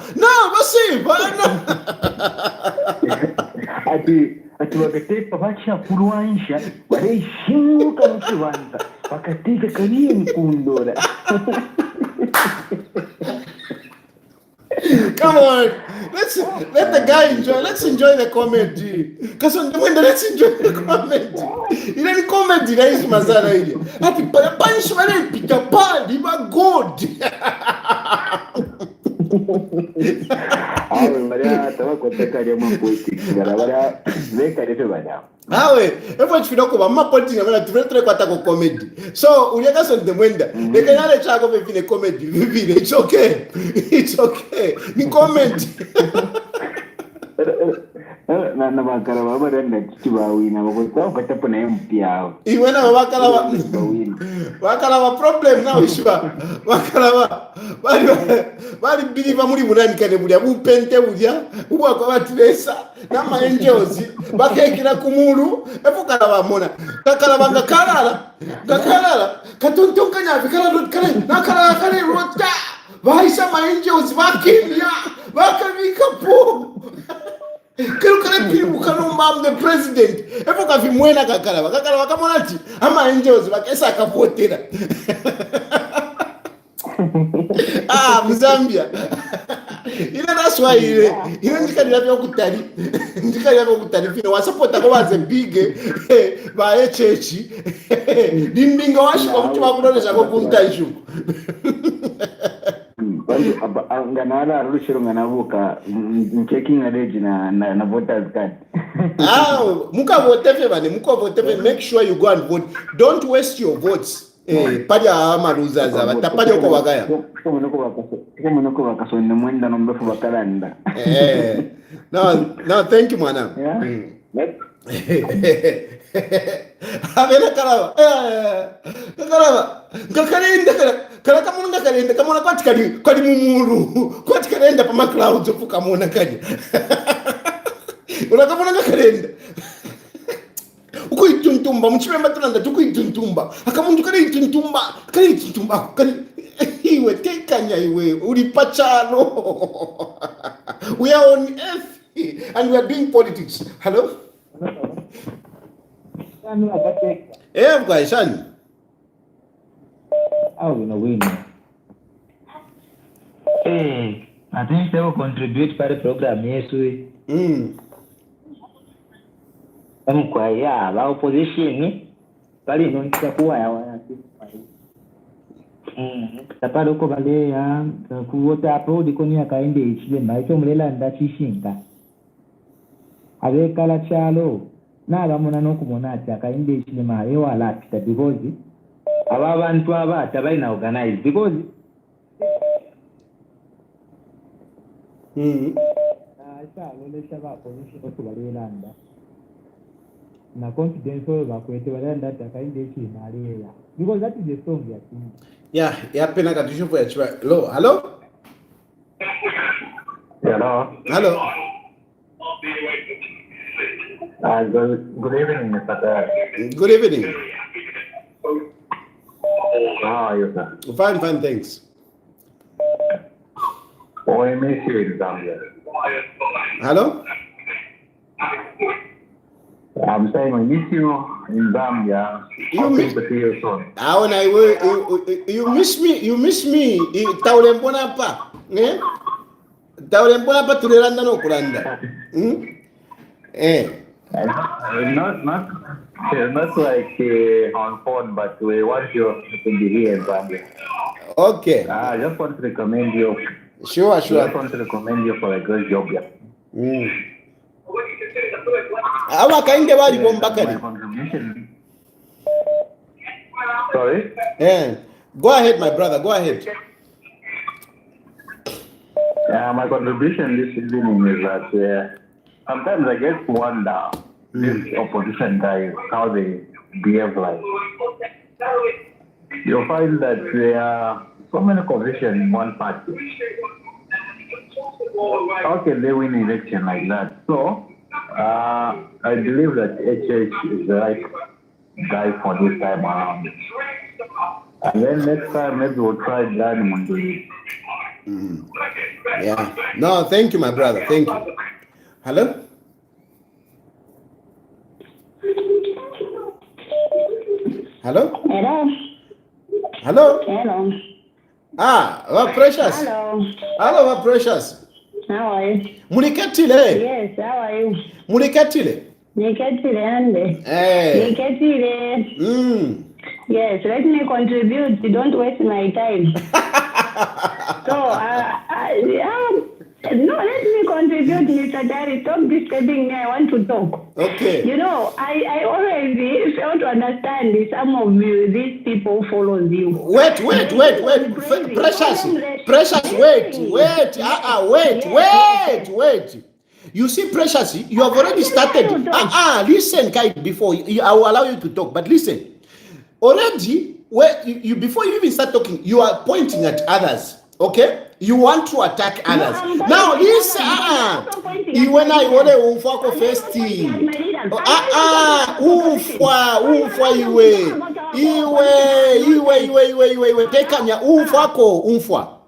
Ati wakatepa bacha kuruanisha wareishinguka mkiwanza wakatika kaniye mkundora. Come on, let the guy enjoy. Let's enjoy the comedy. Let's enjoy the comedy. Ile ni comedy na hizi mazara ile. Ati punch wale pita pali ma god. Awe Maria tawa koteka ya politics barabara zeka lefe bada. Evo chifidoko ba ma politics ngana tuvetre kwata ko comedy. So uliaka Sonde Mwenda. Lekanale chako vile comedy vile. It's okay. Ni comedy. Na bakala baba renda kibawina bako katapo na MP yao. Iwena bakala ba problem now ishwa. Bakala bali believe muri munani kane buli abupente bulya ubwa kwa batiresa na ma angels bakekira kumuru efukala bamona kakala banga kalala katontonka nya bikala kale nakala kale rota baisha ma angels bakimya bakabika po kero kale piru kanomba the president efuka vimwena kakala bakamona ati ama angels bakesa akapotera Mzambia. That's why ile ndikali kutari fino wasapota ko baze big ba church limbinga washika kuti bakunonesha ko kuntaishu nganala rushiro nganabuka checking age na voters card muka vote make sure you go and vote. Don't waste your votes. Paja amaruza zaba tapaja uko bagaya kama nako bakasonde mwenda nombefu bakalanda no thank you mwana abena karawa ngakarenda kala kamunga karenda kamona kwati mumuru kwati karenda pa clouds ofuka mona kaje unakamona ngakarenda ukuituntumba mchimemba tunanda tukuituntumba akamuntu kali ituntumba kali iwe tekanya iwe uli pachano we are on earth and we are doing politics. Hello? Guys, son. Oh, you know, we know. Hey, I think they will contribute to the program, yes, we. Kwa ya la opposition bali inaonyesha kuwa ya tapado ko bale ya kuwota upload ko ni akaende ichile maicho mulela ndachishinga abe kala chalo na bamona no kumona ati akaende ichile maye wala kita because aba bantu aba tabaina organize because asa lolesha ba opposition ko balela nda na confidence oyo bakwete balanda takainde chimaliya because that is the song ya team. Yeah, pena katisho for ya. Hello. Hello. Good evening, Mr. Dad. Good evening. How are you, sir? Fine, thanks. Oh, I miss you in Zambia. Hello? I'm saying I miss you in Zambia. You miss to see you soon. When I will, you miss me. Taulembona pa, eh? Taulembona pa tulelanda no kulanda. Not like on phone, but we want you to be here in Zambia. Okay. I just want to recommend you. Sure. I just want to recommend you for a good job here. Awa kainde bali bombakari. Sorry? Yeah. Go ahead, my brother. Go ahead. My contribution this evening is that sometimes I get to wonder these opposition guys, how they behave like. You'll find that there are so many positions in one party. How can they win election like that? So, I believe that HH is the right guy for this time around. And then next time, maybe we'll try Dan Munduli. Yeah. No, thank you, my brother. Thank you. Hello? Hello? Hello? Precious. Hello, Precious. How are you? Mulikatile. Yes, how are you? Mulikatile. Nikatile ande. Hey. Nikatile. Yes, let me contribute. Don't waste my time. So, no, let me contribute, Mr. Dari. Stop disturbing me. I want to talk. Okay. You know, I always fail to understand some of these people follows you. Wait. Precious, wait. You see, Precious, you have already started. Listen, Kai, before I will allow you to talk, but listen. Already, you before you even start talking, you are pointing at others. Okay? You want to attack others. Now listen, when I want to umfako first team. Iwe tekanya umfwa.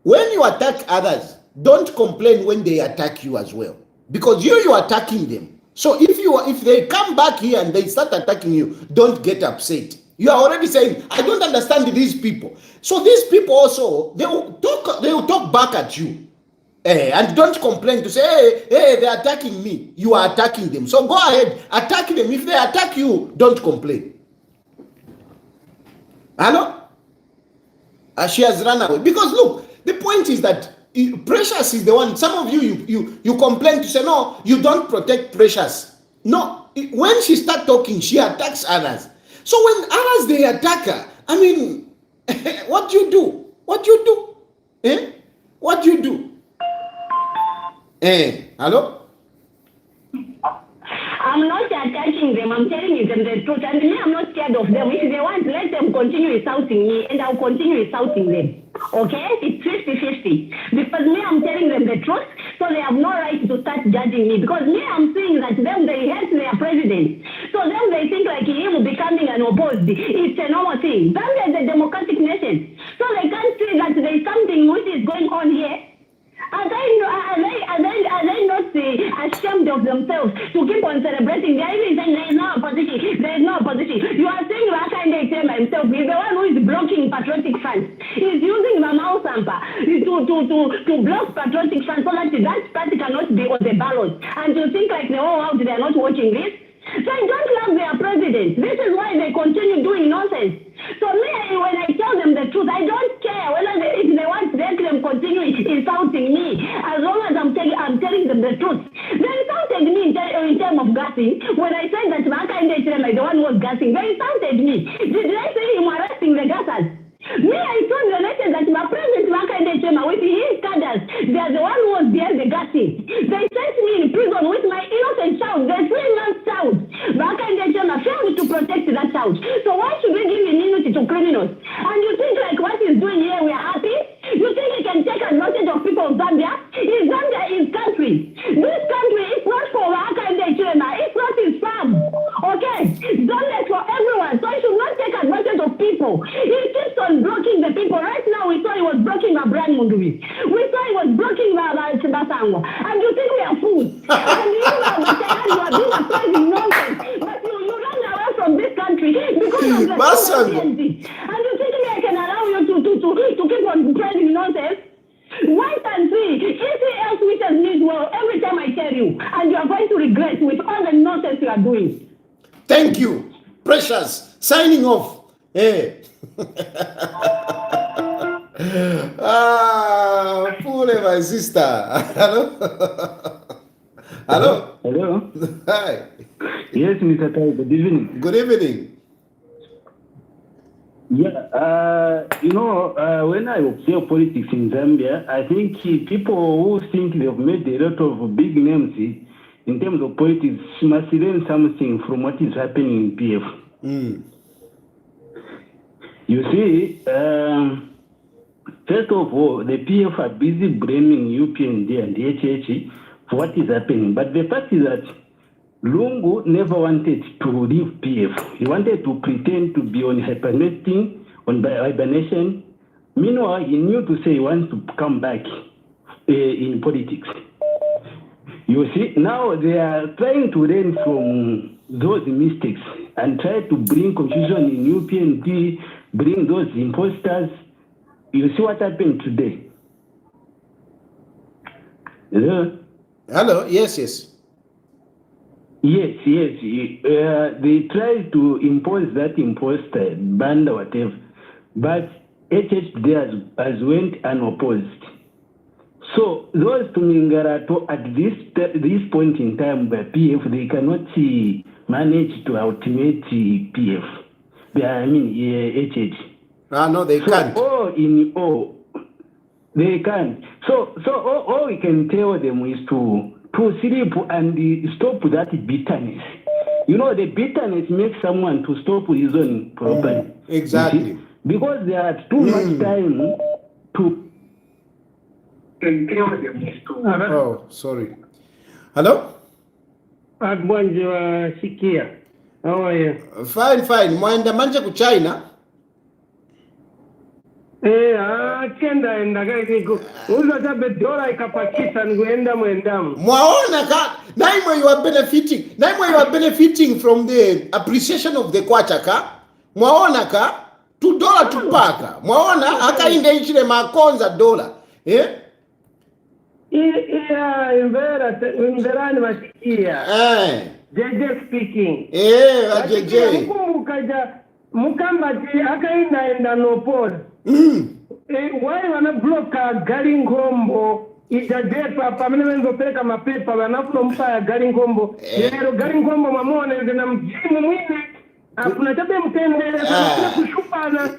When you attack others, don't complain when they attack you as well, because you are attacking them. So if they come back here and they start attacking you, don't get upset. You are already saying, I don't understand these people. So these people also, they will talk back at you. And don't complain to say, hey, they're attacking me. You are attacking them. So go ahead, attack them. If they attack you, don't complain. Hello? She has run away. Because look, the point is that Precious is the one. Some of you complain to say, no, you don't protect Precious. No, when she starts talking, she attacks others. So when others, they attack her, I mean, what do you do? What do you do? Hello? I'm not attacking them. I'm telling them the truth. And me, I'm not scared of them. If they want, let them continue insulting me, and I'll continue insulting them. Okay? It's 50-50. Because me, I'm telling them the truth, so they have no right to start judging me. Because me, I'm saying that them, they hate their president. So them, they think like him becoming an opposed. It's a normal thing. Zambia is a democratic nation. So they can't see that there's something which is going on here. Are they not ashamed of themselves to keep on celebrating. They are even saying there is no opposition. There is no opposition. You are saying Wakande Chema himself is the one who is blocking patriotic fans. He's using Mama Osampa to block patriotic fans so that party cannot be on the ballot. And you think like the whole world they are not watching this? So I don't love their president. This is why they continue doing nonsense. So me, when I tell them the truth, I don't care whether if they want to let them continue insulting me, as long as I'm telling them the truth. They insulted me in terms of gassing. When I said that Wakande Chema is the one who was gassing, they insulted me. Did they say him arresting the gassers? Me, I told the nation that my president Wakande Chema with his cadres, they are the one who was behind the gassing. They sent me in prison with my innocent child, the 3-month child. Wakande Chema failed to protect that child. So why should we give immunity to criminals? And you think like what he's doing here, we are happy? You think he can take advantage of people of Zambia? Zambia is country. This country is not for Wakande Chema. It's not his farm. Okay? Zambia is for everyone. So he should not take advantage of people. He keeps on blocking the people. Right now, we saw he was blocking Abraham Mundubi. We saw he was blocking Chibasango. And you think we are fools. And you are being appraising nonsense. But you run away from this country because of the UPND. And you think I can allow you to keep on praising nonsense? Wait and see. If he else wishes me well every time I tell you, and you are going to regret with all the nonsense you are doing. Thank you. Precious. Signing off. Hey. Poor my sister. Hello? Hello? Hello? Hi. Yes, Mr. Tai, good evening. Good evening. Yeah, when I observe politics in Zambia, I think people who think they've made a lot of big names in terms of politics must learn something from what is happening in PF. Mm. You see, first of all, the PF are busy blaming UPND and HH for what is happening. But the fact is that Lungu never wanted to leave PF. He wanted to pretend to be on hibernation. Meanwhile, he knew to say he wants to come back in politics. You see, now they are trying to learn from those mistakes and try to bring confusion in UPND, bring those imposters. You see what happened today? Hello? Hello? Yes, yes. Yes. They tried to impose that imposter ban or whatever, but HHD has went unopposed. So those to Mingarato at this point in time by PF, they cannot manage to ultimate PF. HH. No, they can't. They can't. So all we can tell them is to sleep and stop that bitterness. You know, the bitterness makes someone to stop reasoning properly. Exactly. Because they had too much time to. Oh, sorry. Hello? Agwanjiwa Sikia. How are you? Fine. Mwenda manje ku China? Chenda ndagaiko. Uza tabe dola ikapakisa nguenda mwendamu. Mwaona ka naimwe you are benefiting from the appreciation of the kwacha ka? Mwaona ka $2 tupaka. Mwaona akainde ichile makonza dola. Imverani masikia. JJ speaking. JJ. Mukambati akaenda Unopposed. Why wana bloka gari ngombo itajepa pamene wenzopeleka mapepa wanafumpa ya gari ngombo. Lero gari ngombo mamone na mjimu mwine akuna tabe mtendele kushupana.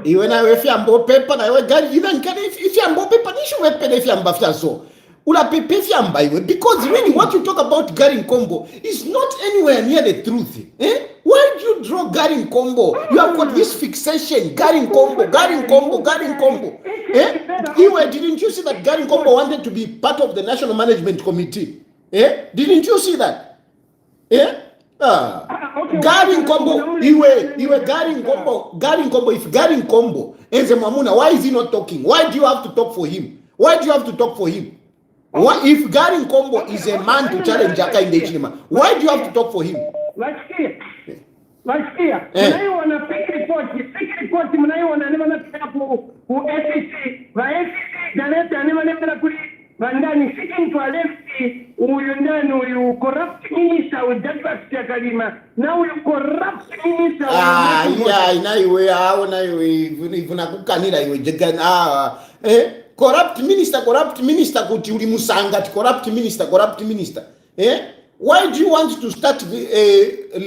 Iwe na wefia mbo pepa na iwe gari even kani ifia mbo pepa nishu wepele ifia mba fia so. Ula pepe ifia mba iwe because really what you talk about gari ngombo is not anywhere near the truth. Why do you draw Garin Combo? You have got this fixation, Garin Combo. Didn't you see that Garin Combo wanted to be part of the National Management Committee? Didn't you see that? Garin Combo, Garin Combo, if Garin Combo, Eze Mwamuna, why is he not talking? Why do you have to talk for him? What if Gary Nkombo is a man to challenge Hakainde Hichilema? Why do you have to talk for him? Wasikia mnaiona fake report mnaiona nimanataka ku FCC va FCC daleta nimanataka kuli vandani seeking to elect uyu ndani uyu corrupt minister with diversity kalima na uyu corrupt minister inaiwe naiwe ivuna kukanira iwe jegana corrupt minister kuti uli musanga corrupt minister why do you want to start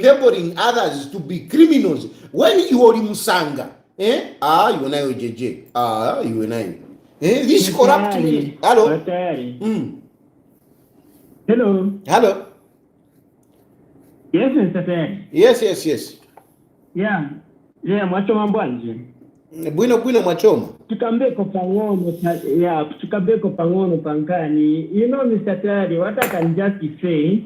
labeling others to be criminals when you are musanga you nayo jeje you nayo this corrupt minister. Hello. Hello. Yes, Mr. Terry. Yes. Yeah, mwachoma mbwanje. Bwino mwachoma. Tukambeko pangono pankani. You know, Mr. Terry, what I can just say,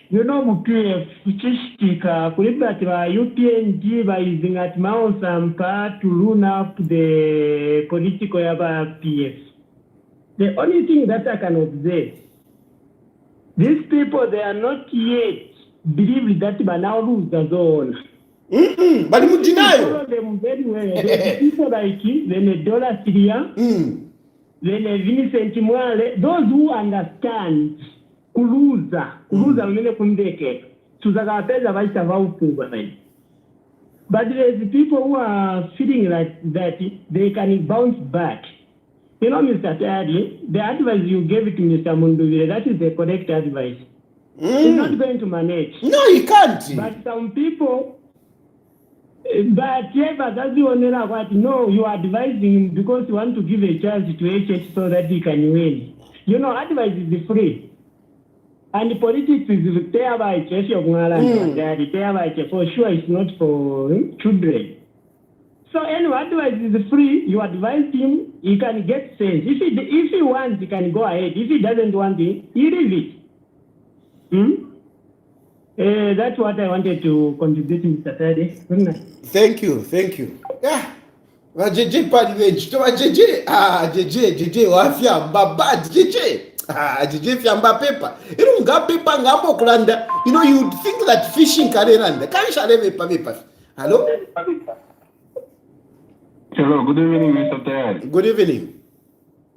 you know, mupie kuchishika kulibati wa UPND by using at Mount Sampa to run up the political yaba PS. The only thing that I can observe, these people, they are not yet believe that they now lose the zone. But you deny them very well. People like then Dollar Syria, then Vincent Mwale, those who understand kuluza wengine kundeke tuzakapeza vaisha vaufunga. But there's people who are feeling like that they can bounce back. You know, Mr. Tadi, the advice you gave it to Mr. Munduvire, that is the correct advice. He's not going to manage. No, he can't. But some people, but that's the one that no, you are advising him because you want to give a chance to HH so that he can win. You know, advice is free. And politics is thereby for sure it's not for children. So anyway, advice is free. You advise him, he can get sense. If he wants, he can go ahead. If he doesn't want it, he leave it. That's what I wanted to contribute, Mr. Tade. Thank you. Yeah. JJ Padiwage, to JJ wafia mbaba JJ. JJ fiamba paper. Irunga paper ngambo kulanda. You know, you'd think that fishing kareranda. Can you paper? Hello? Hello, good evening, Mr. Tayari. Good evening.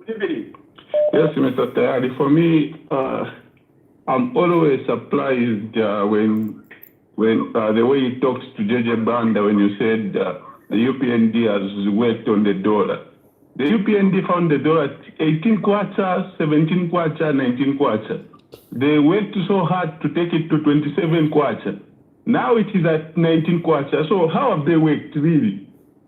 Yes, Mr. Tayari. For me, I'm always surprised when the way you talked to JJ Banda when you said the UPND has worked on the dollar. The UPND found the dollar at 18 kwacha, 17 kwacha, 19 kwacha. They worked so hard to take it to 27 kwacha. Now it is at 19 kwacha. So how have they worked really?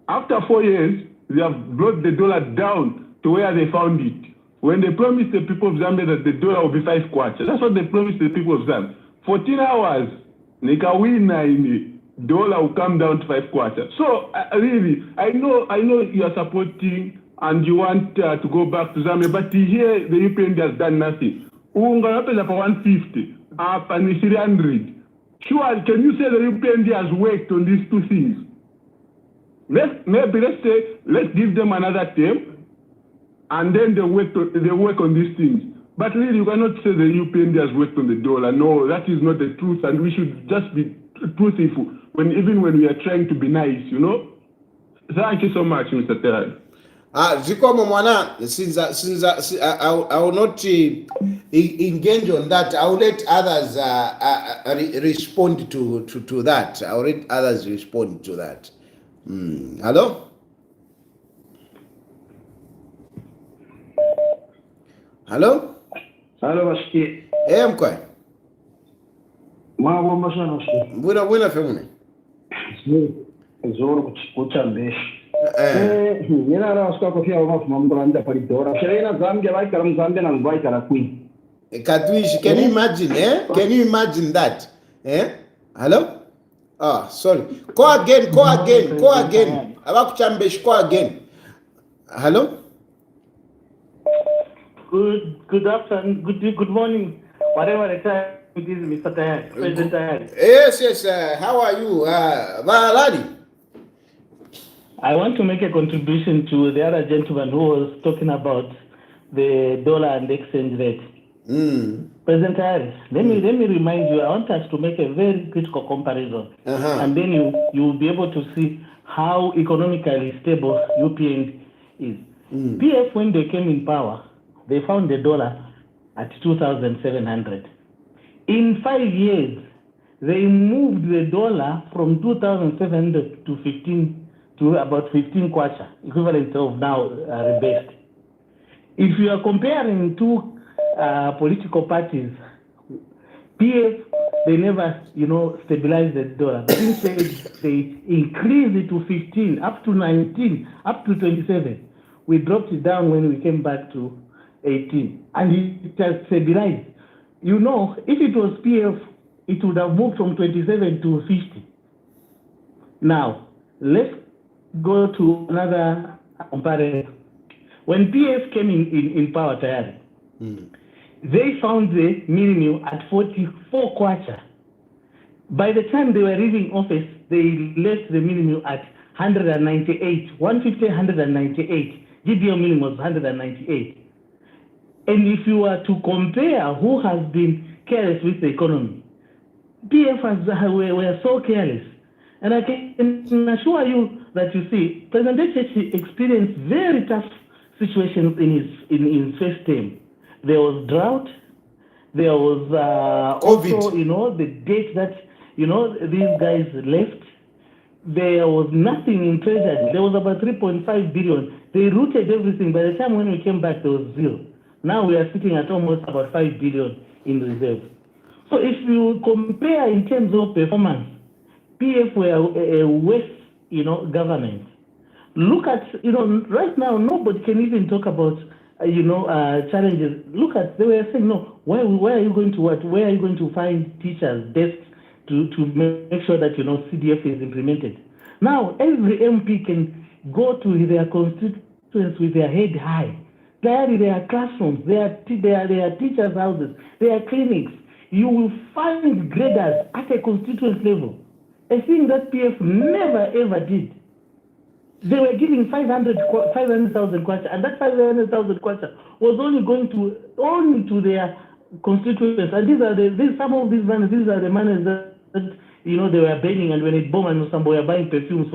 After 4 years, they have brought the dollar down to where they found it. When they promised the people of Zambia that the dollar will be 5 kwacha, that's what they promised the people of Zambia. 14 hours, the dollar will come down to 5 kwacha. So really, I know you are supporting and you want to go back to Zambia, but here the UPND has done nothing. Unga for 150, up and 300. Sure, can you say the UPND has worked on these two things? Let's give them another term, and then they work on these things. But really, you cannot say the UPND has worked on the dollar. No, that is not the truth, and we should just be truthful even when we are trying to be nice, you know. Thank you so much, Mr. Terry. Zikomo mwana, since I will not engage on that. I will let others respond to that. I will let others respond to that. Hello? Hello? Hello, Bashki. Mkwe. Mwa mbashana shi. Bwina femune. Zoro kuchambesha. Nina ra usko kofia wa mambranda pali dora. Sherena Zambia vai karam Zambia na vai kara queen. Katwish, can you imagine, Can you imagine that? Hello? Sorry. Go again. Abakuchambesh, go again. Hello? Good afternoon, good morning. Whatever the time it is, Mr. Tayari, President Tayari. Yes. How are you, Valadi? I want to make a contribution to the other gentleman who was talking about the dollar and the exchange rate. President Harris, let me remind you, I want us to make a very critical comparison. And then you'll be able to see how economically stable UPND is. PF, when they came in power, they found the dollar at 2,700. In 5 years, they moved the dollar from 2,700 to about 15 kwacha, equivalent of now rebased. If you are comparing two political parties, PF, they never, stabilized the dollar. Instead, they increased it to 15, up to 19, up to 27. We dropped it down when we came back to 18, and it has stabilized. If it was PF, it would have moved from 27 to 50. Now, let's go to another comparison. When PF came in power, they found the minimum at 44 kwacha. By the time they were leaving office, they left the minimum at 198, 150, 198. GBO minimum was 198. And if you were to compare who has been careless with the economy, PF were so careless. And I can assure you that President Tshisekedi experienced very tough situations in his first term. There was drought. There was also, the date that, these guys left. There was nothing in treasury. There was about 3.5 billion. They routed everything. By the time when we came back, there was zero. Now we are sitting at almost about 5 billion in reserve. So if you compare in terms of performance, PF were a worse, government. Look at, right now, nobody can even talk about, challenges. Look at, they were saying, no, where are you going to what? Where are you going to find teachers, desks to make sure that, CDF is implemented? Now, every MP can go to their constituents with their head high. There are classrooms, there are teachers' houses, there are clinics. You will find graders at a constituent level. A thing that PF never ever did. They were giving 500,000 kwacha, and that 500,000 kwacha was only going to their constituents. And some of these manners, these are the manners that they were burning, and when it bombed and some were buying perfumes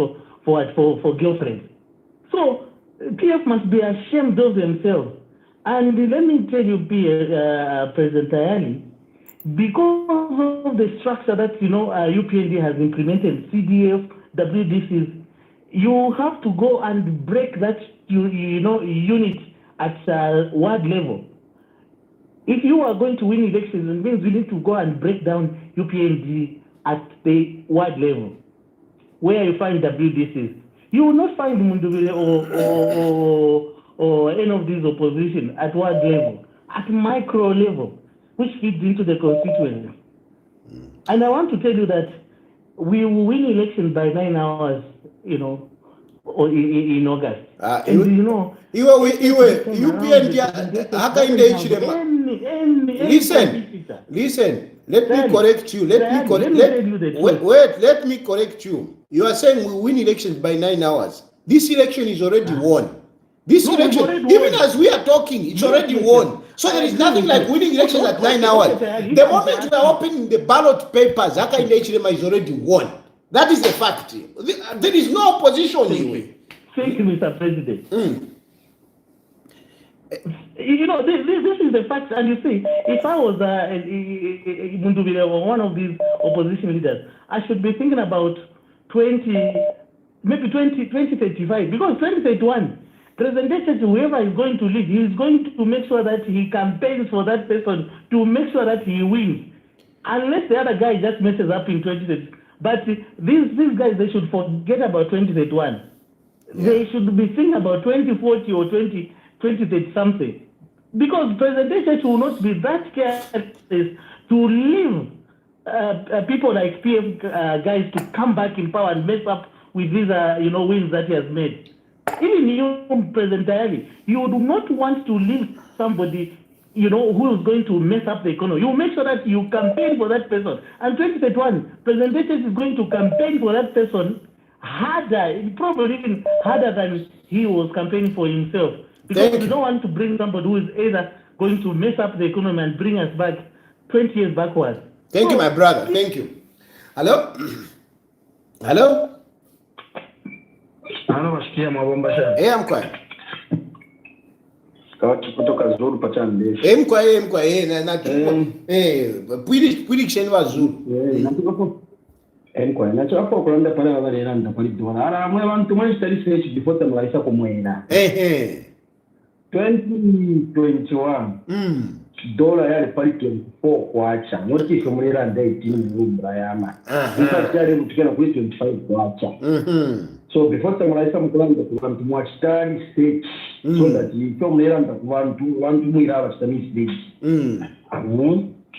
for girlfriends. So PF must be ashamed of themselves. And let me tell you, President Tajani, because of the structure that UPND has implemented, CDF, WDCs, you have to go and break that unit at ward level. If you are going to win elections, it means you need to go and break down UPND at the ward level, where you find WDCs. You will not find Mundubile or any of these opposition at ward level, at micro level, which feeds into the constituency. And I want to tell you that we will win election by 9 hours, or in August. Listen. Let me correct you. Let me correct you. You are saying we win elections by 9 hours. This election is already won. This election, even as we are talking, it's already won. So there is nothing like winning elections at 9 hours. The moment we are opening the ballot papers, Hakainde Hichilema is already won. That is the fact. There is no opposition anyway. Thank you, Mr. President. This is the fact. And you see, if I was Mundubile or one of these opposition leaders, I should be thinking about 2035, because 2031, President Tshisekedi, whoever is going to lead, he is going to make sure that he campaigns for that person to make sure that he wins. Unless the other guy just messes up in 2030. But these guys, they should forget about 2031. Yeah. They should be thinking about 2040 or 2030 something. Because President Tshisekedi will not be that careless to leave people like PF guys to come back in power and mess up with these wins that he has made. Even you, President Tajani, you do not want to leave somebody who is going to mess up the economy. You make sure that you campaign for that person. And 2031, President Tshisekedi is going to campaign for that person harder, probably even harder than he was campaigning for himself. Because we don't want to bring somebody who is either going to mess up the economy and bring us back 20 years backwards. Thank you, my brother. Thank you. Hello? Hello? Halo, wasikia mabomba sana. Mkwa. Kawati kutoka Zulu pachani. Mkwa, na prediction wa Zulu. Mkwa, na chapo kulanda pale wale randa pale dona. Ara mwe bantu mwe study stage before tamlaisa kumwena. 2021. Dola yale pale 24 kwacha. Noti kumwena randa 18 mbra yama. Sasa yale mtukana kwa 25 kwacha. So before tamlaisa mkulanda kubantu mwa study stage so that you mwena randa kubantu mwira wa study stage.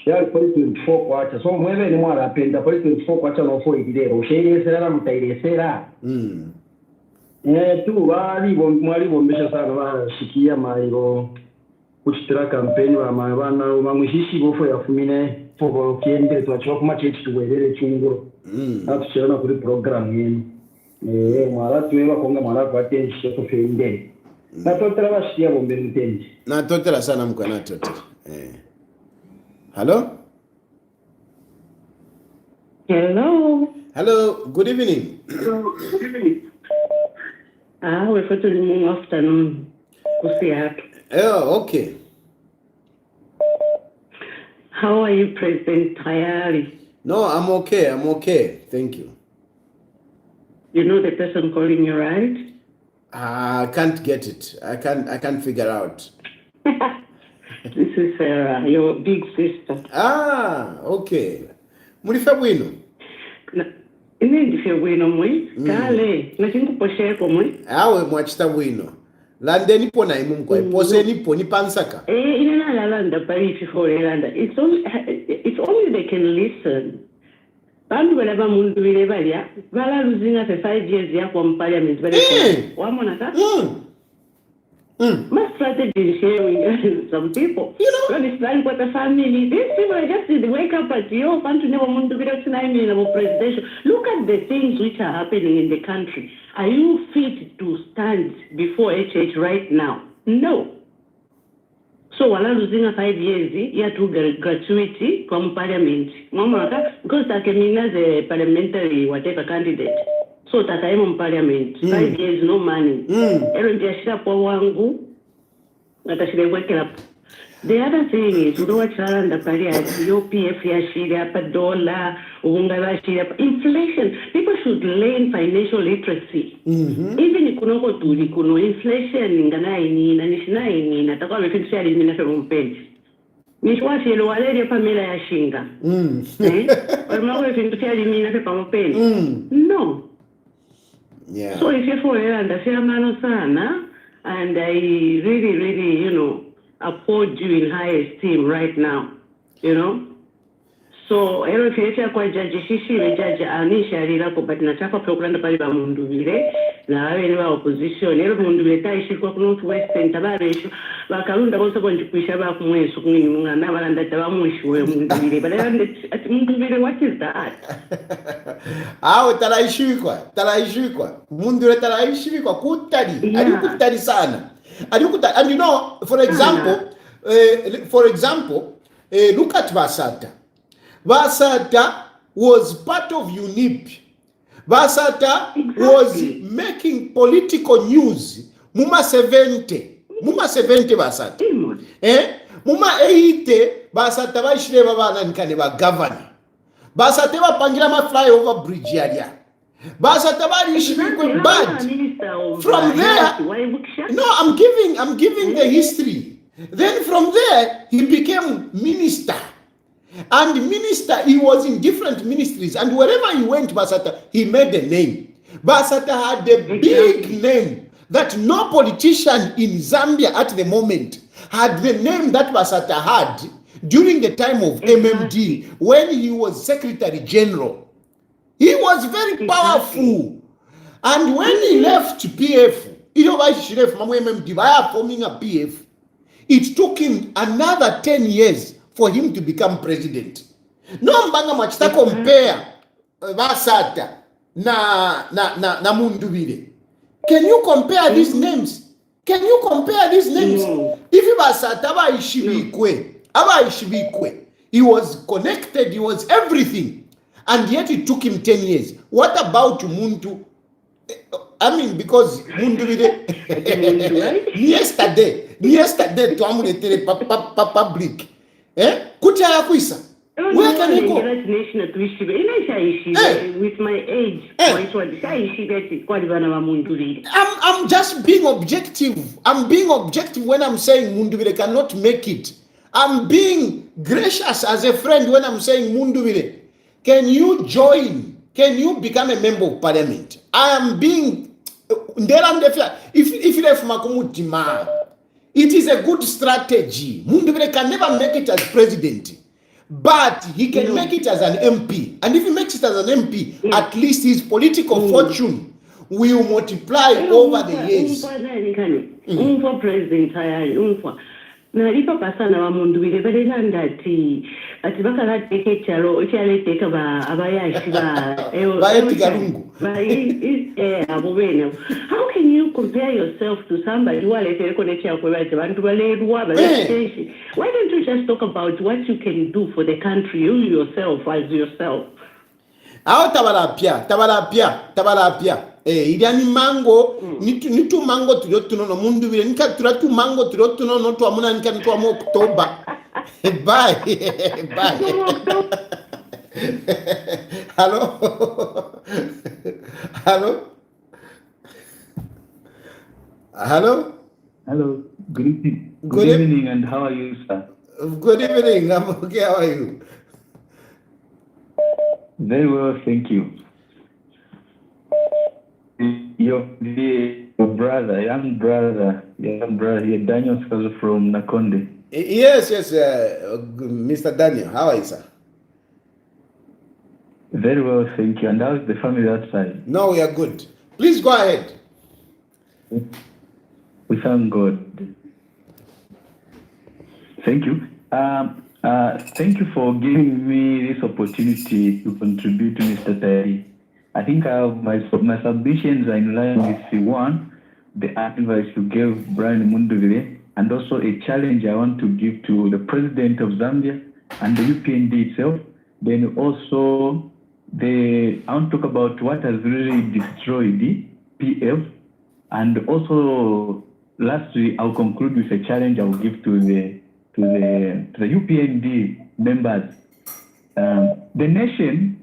Yali pali 24 kwacha so mwebe ni mwala apenda pali 24 kwacha no fo idilero sheyesera na mutairesera tu mwali bombesha sana bashikia mairo kuchitira kampeni wa mabana umamwishishi bofo yafumine fogo kiende twachwa kuma chechi tuwelele chunguro atuchana kuri program yenu mwala tuwe konga mwala kwa tenshi ko fende na totera bashikia bombe mtenji na totera sana mko na totera Hello? Hello. Hello. Good evening. Good evening. We're for the afternoon. Oh, okay. How are you, President Tayari? No, I'm okay. Thank you. You know the person calling you, right? I can't get it. I can't figure out. This is Sarah, your big sister. Okay. Mulifa bwino? Ine ndife bwino mwe? Kale, nachinguposhe ko mwe? Awe mwachita bwino. Lande nipo na imu mkwa, pose nipo, nipansaka. Ine na lalanda pari ififore landa. It's only they can listen. Bandu balaba mundu bilebalia, bala luzinga for 5 years ya kwa parliament. Wamona ka? My strategy is sharing some people. When it's like what a family, these people are just did wake up at you, want to never want to be presidential. Look at the things which are happening in the country. Are you fit to stand before HH right now? No. So while I'm losing 5 years, you have to get gratuity from parliament. Because I came in as a parliamentary whatever candidate. So tataimo parliament 5 years no money ero ndiashira kwa wangu atashirewekela. The other thing is ndowachalanda pali ati UPF yashira pa dollar unga yashira inflation. People should learn financial literacy. Even kunoko tuli kuno inflation ngana inina nishina inina takwa mefikia limina ferumpeni nishwashi lo waleria pamela yashinga walmawe mefikia limina ferumpeni no. Yeah. So if you follow and I feel sana, and I really, uphold you in high esteem right now, So if you kwa judge shishi judge anisha lila ko but nataka program pale ba mundu vile na wale wa opposition mundu betaishi kwa North Western tabaresho bakalunda bose ko ndikwisha ba kumweso kumini mungana balanda tabamwishiwe mundu vile balanda ati mundu vile what is that? Talaishikwa mundu vile talaishikwa kutali alikutali sana alikutali. And for example look at Vasata. Vasata was part of UNIP. Vasata was making political news. Muma 70 Vasata. Muma 80 Vasata vaishile vavana nkane va governor. Vasata vapangira ma flyover bridge yalia. Vasata varishikwe bad. From there, no, I'm giving the history. Then from there he became minister. And minister, he was in different ministries, and wherever he went, Basata, he made a name. Basata had a big name that no politician in Zambia at the moment had the name that Basata had during the time of MMD when he was Secretary General. He was very powerful. And when he left PF, MMD, by forming a PF, it took him another 10 years for him to become president. No mbanga machita compare Vasata na Mundubile. Can you compare these names? Can you compare these names? If he was Sataba Ishibikwe, he was connected, he was everything, and yet it took him 10 years. What about Muntu? I mean, because Mundu yesterday to amuletere public. Kutaya kuisa. Where can you go? With my age, I'm just being objective. I'm being objective when I'm saying Munduvile cannot make it. I'm being gracious as a friend when I'm saying Munduvile, can you join? Can you become a member of parliament? I am being if left Makumutima, it is a good strategy. Munduvile can never make it as president, but he can make it as an MP. And if he makes it as an MP, at least his political fortune will multiply over the years. Nalipa pasana wa mundu wile bale nandati ati bakala teke chalo chale teka ba abayashi ba abubene. How can you compare yourself to somebody who alete konecha kwa bantu bale ruwa bale? Why don't you just talk about what you can do for the country, you yourself as yourself? Ao tabalapia. Iliani mango, nitu mango tuliotuno no mundu vile, nika tulatu mango tuliotuno no tuamuna nika tuamu Oktober. Bye. Hello? Good evening, and how are you, sir? Good evening, I'm okay, how are you? Very well, thank you. Your brother, young brother here, Daniel from Nakonde. Yes, Mr. Daniel, how are you, sir? Very well, thank you. And how's the family outside? No, we are good. Please go ahead. We thank God. Thank you. Thank you for giving me this opportunity to contribute to Mr. Tari. I think my submissions are in line with the advice you gave Brian Munduvile, and also a challenge I want to give to the President of Zambia and the UPND itself. Then also, I want to talk about what has really destroyed the PF, and also, lastly, I'll conclude with a challenge I'll give to the UPND members. The nation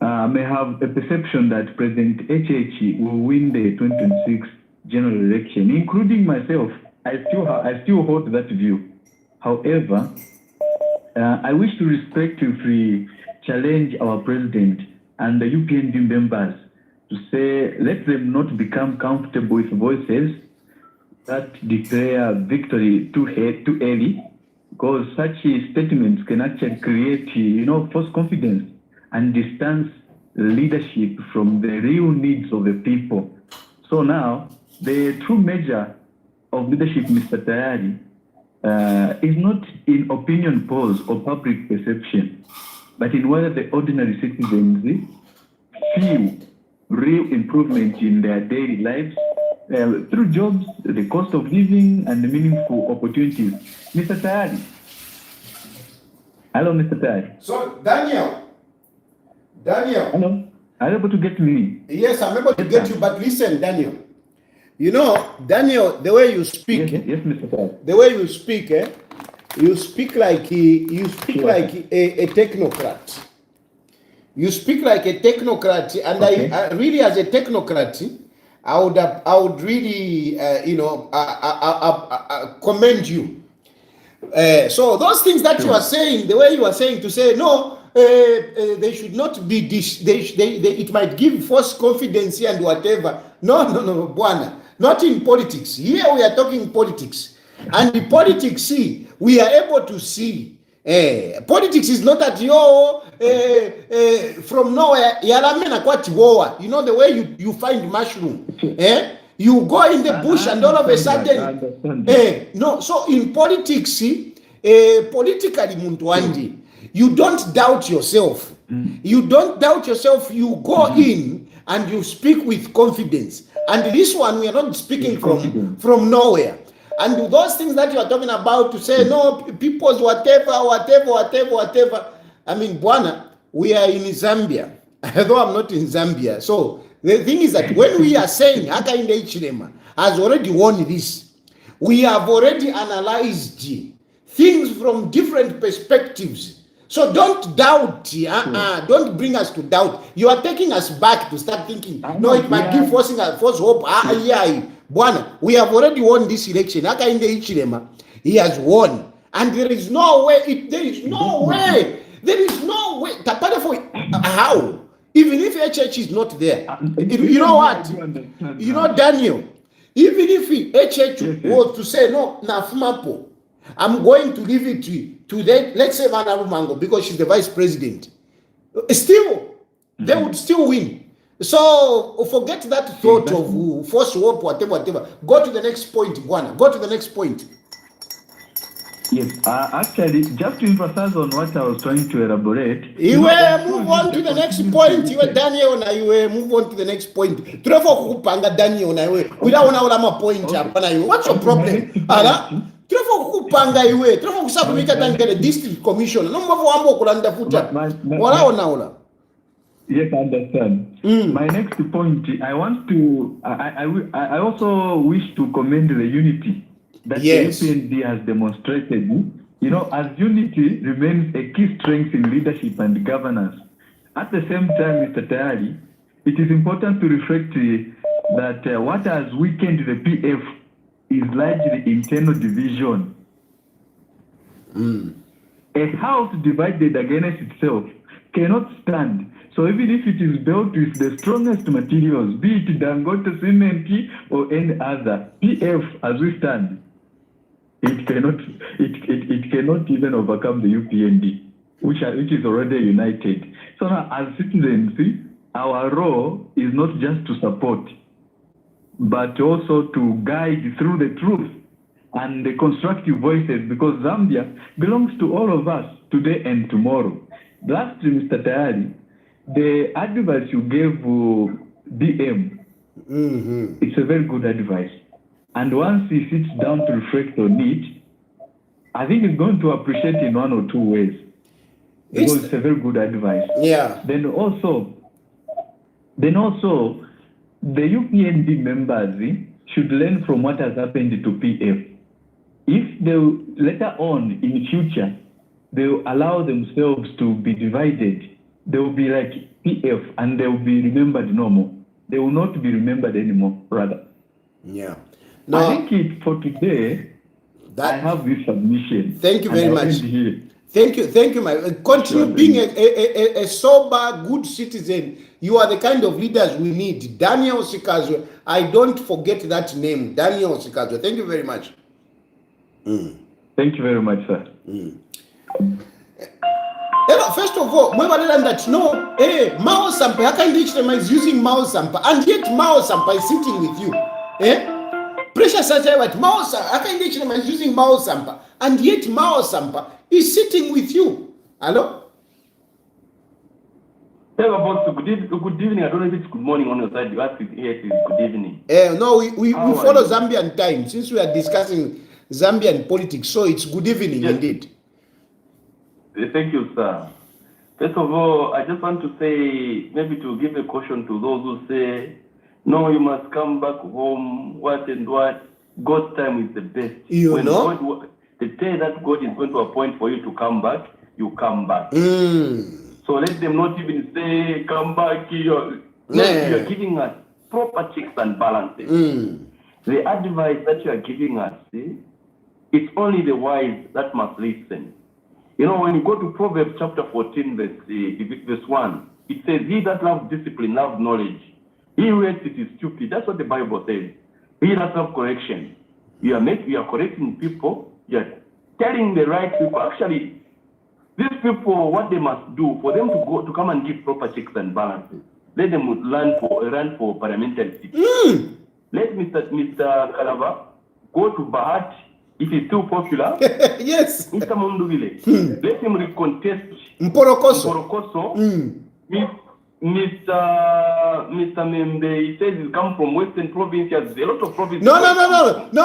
may have a perception that President HH will win the 2026 general election, including myself. I still hold that view. However, I wish to respectfully challenge our president and the UPND members to say, let them not become comfortable with voices that declare victory too early, because such statements can actually create, false confidence and distance leadership from the real needs of the people. So now, the true measure of leadership, Mr. Tayari, is not in opinion polls or public perception, but in whether the ordinary citizens feel real improvement in their daily lives through jobs, the cost of living, and the meaningful opportunities. Mr. Tayari. Hello, Mr. Tayari. So, Daniel. Hello. Are you able to get me? Yes, I'm able to get you, but listen, Daniel. Daniel, the way you speak, yes, Mr. Tayari. The way you speak, you speak like a technocrat. You speak like a technocrat, and okay. I really, as a technocrat, I would really, commend you. So those things that you are saying, the way you are saying to say no, they should not be it might give false confidence and whatever. No, Bwana, not in politics. Here we are talking politics, and in politics, we are able to see. Politics is not that from nowhere. You know the way you find mushroom. You go in the bush and all of a sudden. No, so in politics, politically, Muntu, you don't doubt yourself. You don't doubt yourself. You go in and you speak with confidence. And this one, we are not speaking from nowhere. And those things that you are talking about to say, no, people's whatever. I mean, Bwana, we are in Zambia. Although I'm not in Zambia. So the thing is that when we are saying Hakainde Hichilema has already won this, we have already analyzed things from different perspectives. So don't doubt, don't bring us to doubt. You are taking us back to start thinking, no, it might give false hope. Bwana, we have already won this election. Hakainde Hichilema, he has won. And there is no way, there is no way. How? Even if HH is not there, you know what? You know, Daniel, even if HH was to say, no, Nafumapo, I'm going to leave it to the, let's say, Manabu Mango, because she's the vice president, still, they would still win. So forget that thought of force hope, whatever. Go to the next point, Bwana. Go to the next point. Yes, actually, just to emphasize on what I was trying to elaborate. You will move on to the next point. You Daniel, na you move on to the next point. Trevor kupanga Daniel na you. Without una point hapana you. What's your problem? Ala? Trevor kupanga you. Trevor kusabumika tanga the district commission. No mavo ambo kulanda futa. Wala ona. Yes, I understand. My next point, I want to, I also wish to commend the unity that the UPND has demonstrated. You know, as unity remains a key strength in leadership and governance. At the same time, Mr. Tayari, it is important to reflect that what has weakened the PF is largely internal division. A house divided against itself cannot stand. So even if it is built with the strongest materials, be it Dangote cement or any other, PF as we stand, it cannot even overcome the UPND, which is already united. So now, as citizens, our role is not just to support, but also to guide through the truth and the constructive voices, because Zambia belongs to all of us today and tomorrow. Lastly, Mr. Tayari, the advice you gave BM, it's a very good advice. And once he sits down to reflect on it, I think he's going to appreciate in one or two ways. Because it's a very good advice. Yeah. Then also, the UPND members should learn from what has happened to PF. If they later on in future, they will allow themselves to be divided, they will be like PF and they will be remembered no more. They will not be remembered anymore, rather. Yeah. No, I think for today, I have this submission. Thank you very much. Thank you, my. Continue being a sober, good citizen. You are the kind of leaders we need. Daniel Sikazwe. I don't forget that name, Daniel Sikazwe. Thank you very much. Thank you very much, sir. First of all, that no, Mao Sampa, Hakainde Hichilema is using Mao Sampa, and yet Mao Sampa is sitting with you. Pressure such what Mao Sampa, Hakainde Hichilema is using Mao Sampa, and yet Mao Sampa is sitting with you. Hello? Hello, boss. Good evening. I don't know if it's good morning on your side. You asked if it is good evening. No, we follow Zambian time since we are discussing Zambian politics, so it's good evening indeed. Thank you, sir. First of all, I just want to say, maybe to give a caution to those who say, no, you must come back home, what and what. God's time is the best. You know? God, the day that God is going to appoint for you to come back, you come back. So let them not even say, come back. You're giving us proper checks and balances. The advice that you are giving us, it's only the wise that must listen. You know, when you go to Proverbs chapter 14, verse 1, it says, he that loves discipline loves knowledge. He who hates it is stupid. That's what the Bible says. He that loves correction. You are correcting people. You are telling the right people. Actually, these people, what they must do, for them to come and give proper checks and balances, let them run for parliamentary seats. Let Mr. Kalaba go to Bahat. If he's too popular, yes. Mr. Munduvile, let him recontest Mporokoso. Mr. Membe, he says he comes from Western provinces. A lot of provinces. No.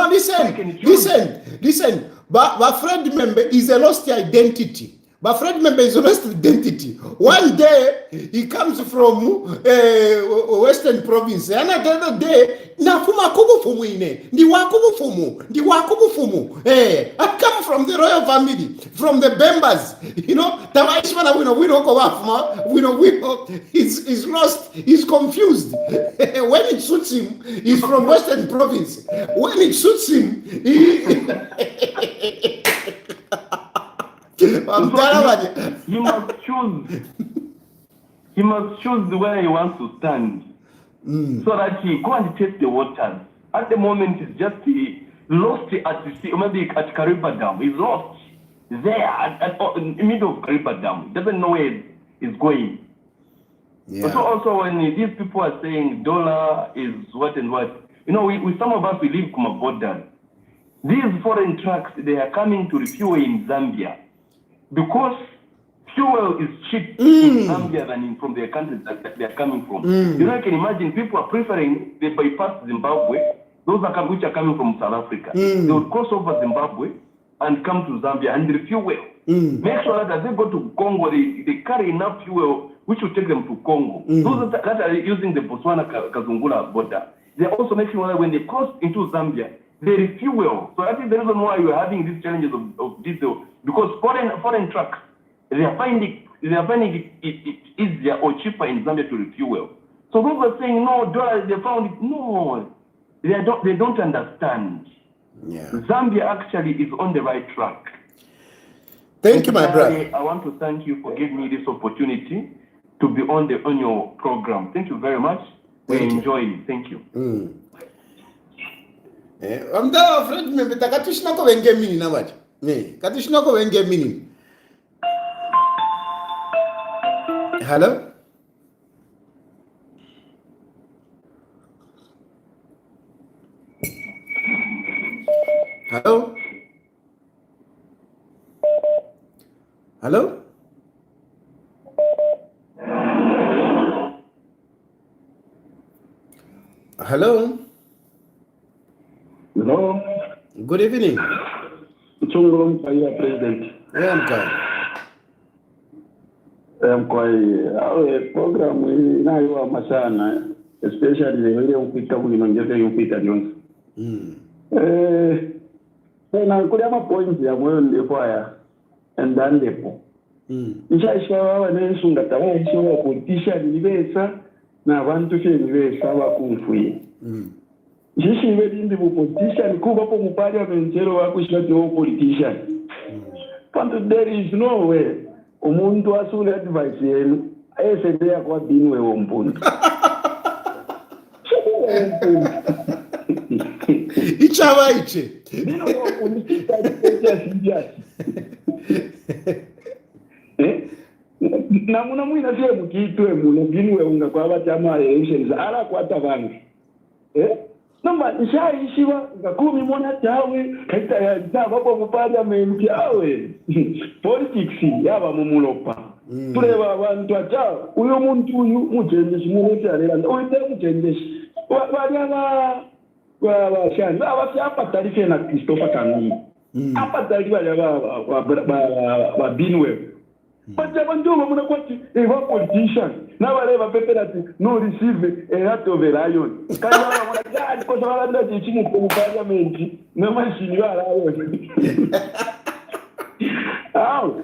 Listen. But Fred Membe is a lost identity. But Fred Membe is a lost identity. One day he comes from Western province. Another day, nafuma kubufumu ine. Ndiwakubufumu. I come from the royal family, from the Bembas. You know, Tawaishmana he's lost, he's confused. When it suits him, he's from Western province. When it suits him, he must choose where he wants to stand, so that he go and test the waters. At the moment, he's just lost at the sea, maybe at Kariba Dam. He's lost there in the middle of Kariba Dam. He doesn't know where he's going. Yeah. So also when these people are saying dollar is what and what, you know, we some of us, we live from a border. These foreign trucks, they are coming to refuel in Zambia because fuel is cheap in Zambia than from their countries that they are coming from. You know, I can imagine people are preferring, they bypass Zimbabwe, those are which are coming from South Africa. They would cross over Zimbabwe and come to Zambia and refuel. Make sure that as they go to Congo, they carry enough fuel which will take them to Congo. Those that are using the Botswana-Kazungula border, they also make sure that when they cross into Zambia, they refuel. So that is the reason why we are having these challenges of diesel, because foreign trucks, they are finding it easier or cheaper in Zambia to refuel. So those are saying no dollars, they found it. No, they don't understand. Yeah. Zambia actually is on the right track. Thank you, my brother. I want to thank you for giving me this opportunity to be on your program. Thank you very much. We enjoy it. Thank you. I'm there, friend. Me betakatishna ko wenge mini na what? Me katishna ko wenge mini. Hello. Hello. Hello. Hello. Hello. Good evening. Chungulum Paya President. I'm quite program now you are Masana, especially the way you pick up with you pick at yours. Then I could have a point here when the fire and then the po. Nishaishawa wanensunga tawaishawa politician nibesa na abantu che nibesa bakumfuye. Jishi wedi ndi politician kuba po mu parliament ero wakushati wo politician. But there is no way umuntu asule advice yenu ayesendea kwa binwe wompuntu. Ichava iche. Bino wompuntu namuna mwina siye mukitwe muno binwe unga kwa batama elections ala kwata vanhu. Namba nishaishiwa ngakumi mona tawe kaita ya babo mu parliament yawe. Politics yaba mumulopa. Tureba abantu ata uyo muntu uyu mujendeshi munoti arera oyite mujendeshi. Banyama wa shanda abafyapa tarife na Christopher Kanini. Apa tarifa ya ba binwe. But Jabanjolo Munakwati, a politician, now I have a paper that no receive a hat of a lion. Because I am not teaching from parliament, no machine you are. How?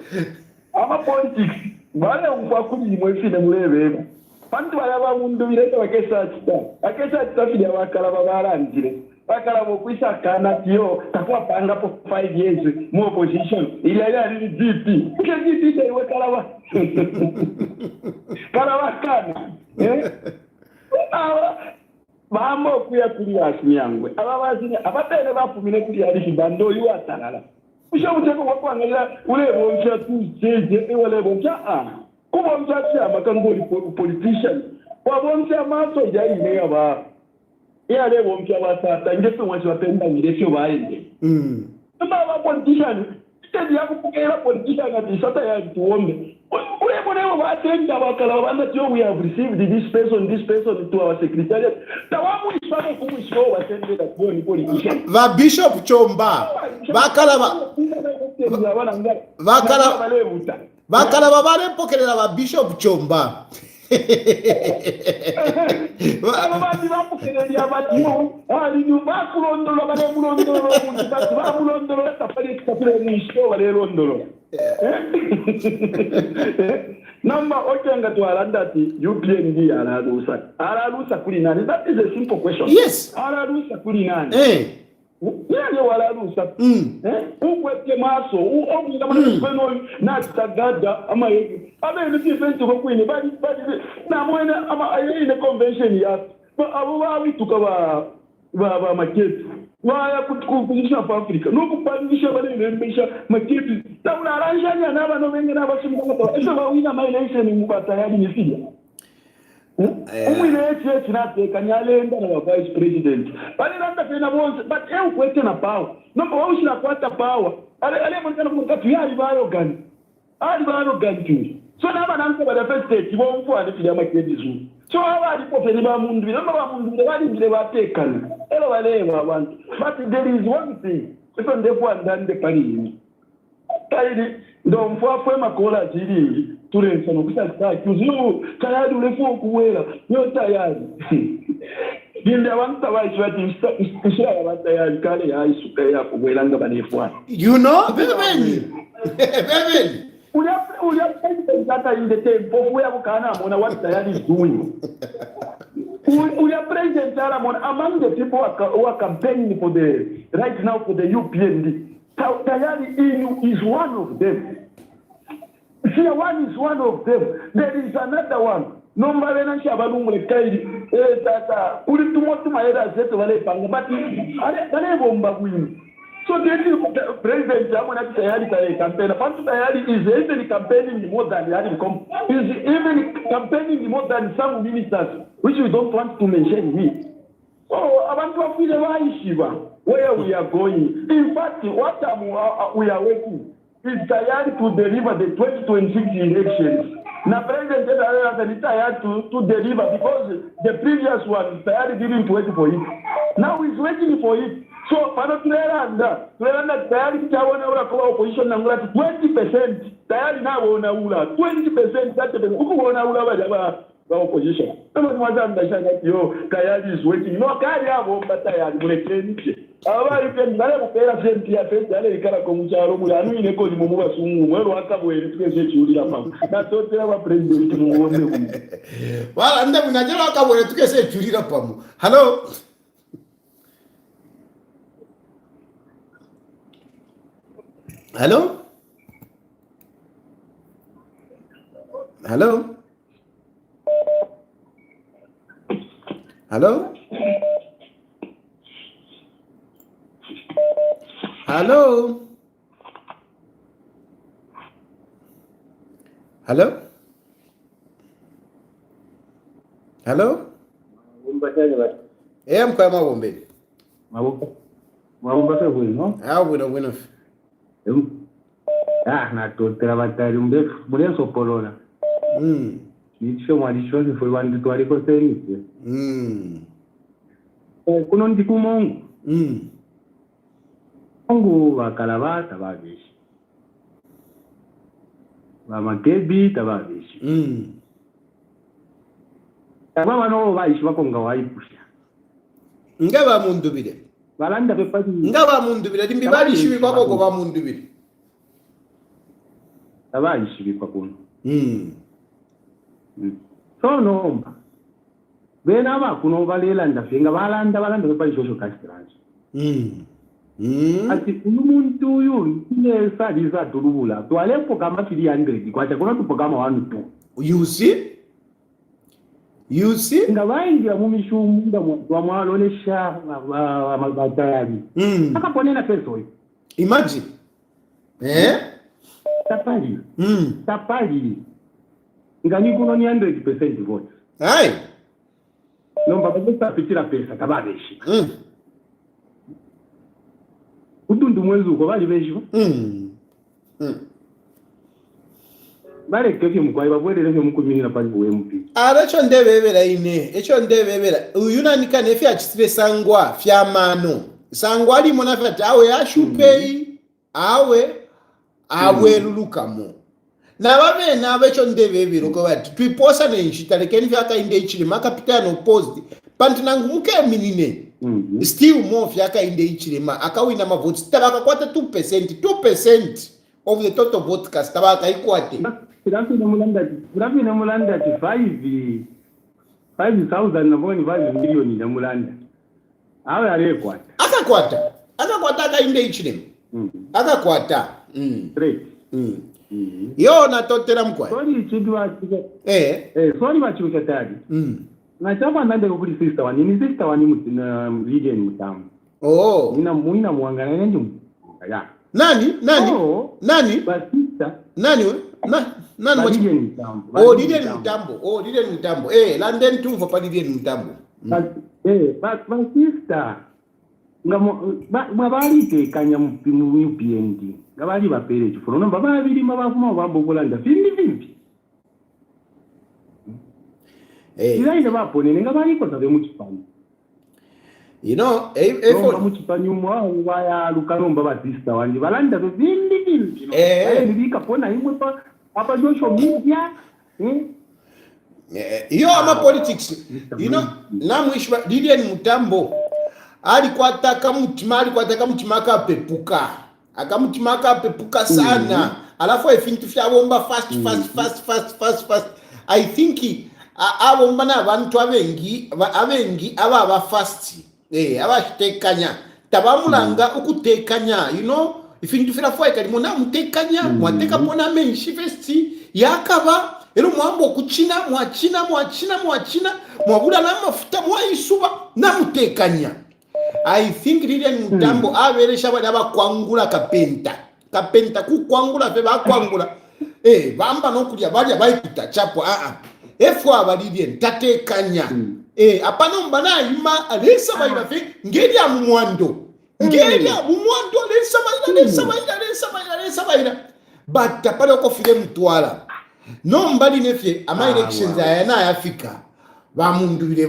I'm a politics. But I am walking with them level. Pantu alaba mundu bilete wakesa chita. Wakesa chita fili wakala babara njile. Wakala mokwisa kana tiyo. Takwa panga po 5 years. More opposition. Ilaya lili DP. Kile DP iwe kalawa. Kalawa kana. Mambo kuya kuli asimiangwe. Ababazini. Abatele bafumine kuli alishi bando yu atalala. Usha uteko wakuangalia ule boncha tu jeje. Ule boncha kuba mtati amakangoli politician wabonza maso yaine yaba yale bomja batata ngeso mwacho bapenda ngirefyo baende ba politician tedi yakupokera politician ati sata ya tuombe ule we have received this person to our secretariat. Va Bishop Chomba. Bakala babale pokelera ba Bishop Chomba. Number ochanga to arandati UPND ararusa kulinani. That is a simple question. Yes. Ararusa kulinani. Yale walarusa. Ukwete maso uomba mano na tagada ama yeye. Abe ni different ko kwini bali na mwena ama ayine convention ya. Abo bawi tukaba ba market. Waya kutukuzisha pa Africa. Nokupandisha bale nemesha market. Tauna aranja na bano wengi na basimu. Eso bawina maelezo ni mubata yali nifia. Umwile chinate kanyalenda na vice president. Bali nanda tena bonse but kwete na power. Nomba waushira kwata power. Ale mwana mukatu yali bayo gani. Ali bayo gani tu. So naba nanse bada first state bomfu ali kya makebizu. So aba alipo pele ba mundu nomba ba mundu bali ngire batekana. Elo balewa abantu. But there is one thing. Eso ndefo andande pali. Kaidi ndo mfafwe makola jiri. Turensa no kusaka kuzu tayari ulefu kuwela yo tayari ndio wanta waishwati ishira wanta ya kale ya isuka ya kuwela ngaba nefwa baby ulia data in the tempo uya bukana mona what tayari is doing ulia president ara mona among the people who are campaigning for the right now for the UPND tayari is one of them. Here one is one of them. There is another one. Nomba wena shabalu mwekaidi. Tata. Uli tumotu maeda zetu wale panga. But ale bomba kwini. So the president jamona tayari kare campaign. Pantu tayari is even campaigning more than is even campaigning more than some ministers, which we don't want to mention here. So abantu afile waishiwa where we are going. In fact, what we are waiting is tired to deliver the 2026 elections. Now, President is tired to deliver because the previous one tired didn't wait for it. Now he's waiting for it. So, Panotrelanda, tired to opposition 20%. Tired now on a 20%. That's the opposition. Tired is waiting. No, tired is abari pe ndale mukera senti ya pesa yale ikara ko mucharo mulanu ine ko limu basungu mwero akabwere twese cyurira pam na totera ba president muwombe wala nda munajera akabwere twese cyurira pam. Hello hello hello hello hello hello hello mkwa mawombe mawomba se bueno bueno na totera batari mbe sopolona nicho mwalishozi foi wandu twaliko serisi kuno ndi kumongo Mungu wakalabata babishi. Bamakebi tababishi. Aba no bayishi bakonga wayipusha. Ngaba mundu bile. Balanda bepati. Ngaba mundu bile dimbi bayishi bikoko ko ba mundu bile. Tabayishi bikoko. So no. Bena ba kuno balela ndafinga balanda bepati shosho kasiranje. Ati umuntu uyu nesa diza turubula twalepo kama 300 kwacha kuna tupo kama 1 2 you see ngawaingia mumishumu wa mwalolesha mabatari akaponena pesa hiyo imagine tapali ngani kuno ni 100% vote hai nomba kwa pitira pesa kababeshi utundu mwezi uko bali bejo baleke mukwai babwere mukuminira pali MP aracho ndebebera ine echo ndebebera uyunanika nefi achitire sangwa fyamano sangwa ali mona fati awe ashupei awe lulukamo na vavena vecho ndebebero ko vati twiposa nenchita lekeni vyakainde ichile makapitano opposed pantinangu mukeminine still more vyakainde ichile akawina mavotes tavakakwata 2% of the total vote cast tavakaikwate rapina mulanda ati 5,000 naboni 5 million namulanda awe arekwata akakwata akainde ichile akakwata yo natotera mkwai sori chidwa sori vachuka tadi nachapa ndande kuri sister wani mutina region mutambo muina muangana nende ya nani basista nani region mutambo Lilian Mutambo London tuva pa Lilian Mutambo basista ngabali tekanya mu UPND ngabali bapere chifuro namba babiri mabafuma babokolanda vimbi irainde baponene ngabali ko sabe mu chipani for mu chipani waya lukalomba basista wanje balanda vimbi ndika pona imwe pa apa social media ama politics namwishwa Lilian Mutambo alikwataka mutima akapepuka sana alafu ifintu fyabomba fast I think abomba nabantu abengi aba fast abatekanya tabamulanga ukutekanya ifintu fyafwa kalimo na mutekanya mwateka pona menshi festi yakaba ero mwambo kuchina mwachina mwabula na mafuta mwaisuba na mutekanya. I think Lilian Mutambo averesha bana bakwangula kapenta kukwangula fe bakwangula bamba nokulya balya bayikuta chapo efu abalilien tatekanya apana mbana ima alesa bayira fe ngelia mumwando alesa bayira but apana ko file mutwala no mbali nefye ama elections ayana yafika bamundubire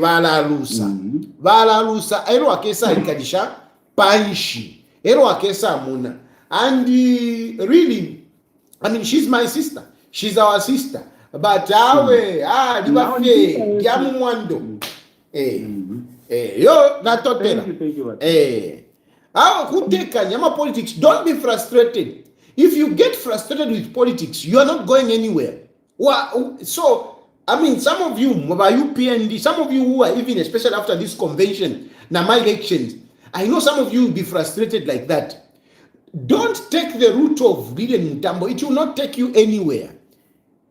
balalusa ero akesa ikadisha panshi ero akesa muna and really I mean she's my sister, she's our sister, but libafe yamu mwando yo natotera kutekanya ma politics. Don't be frustrated. If you get frustrated with politics, you are not going anywhere. So I mean, some of you, UPND, some of you who are even, especially after this convention, now my elections, I know some of you will be frustrated like that. Don't take the route of Lilian Mutambo. It will not take you anywhere.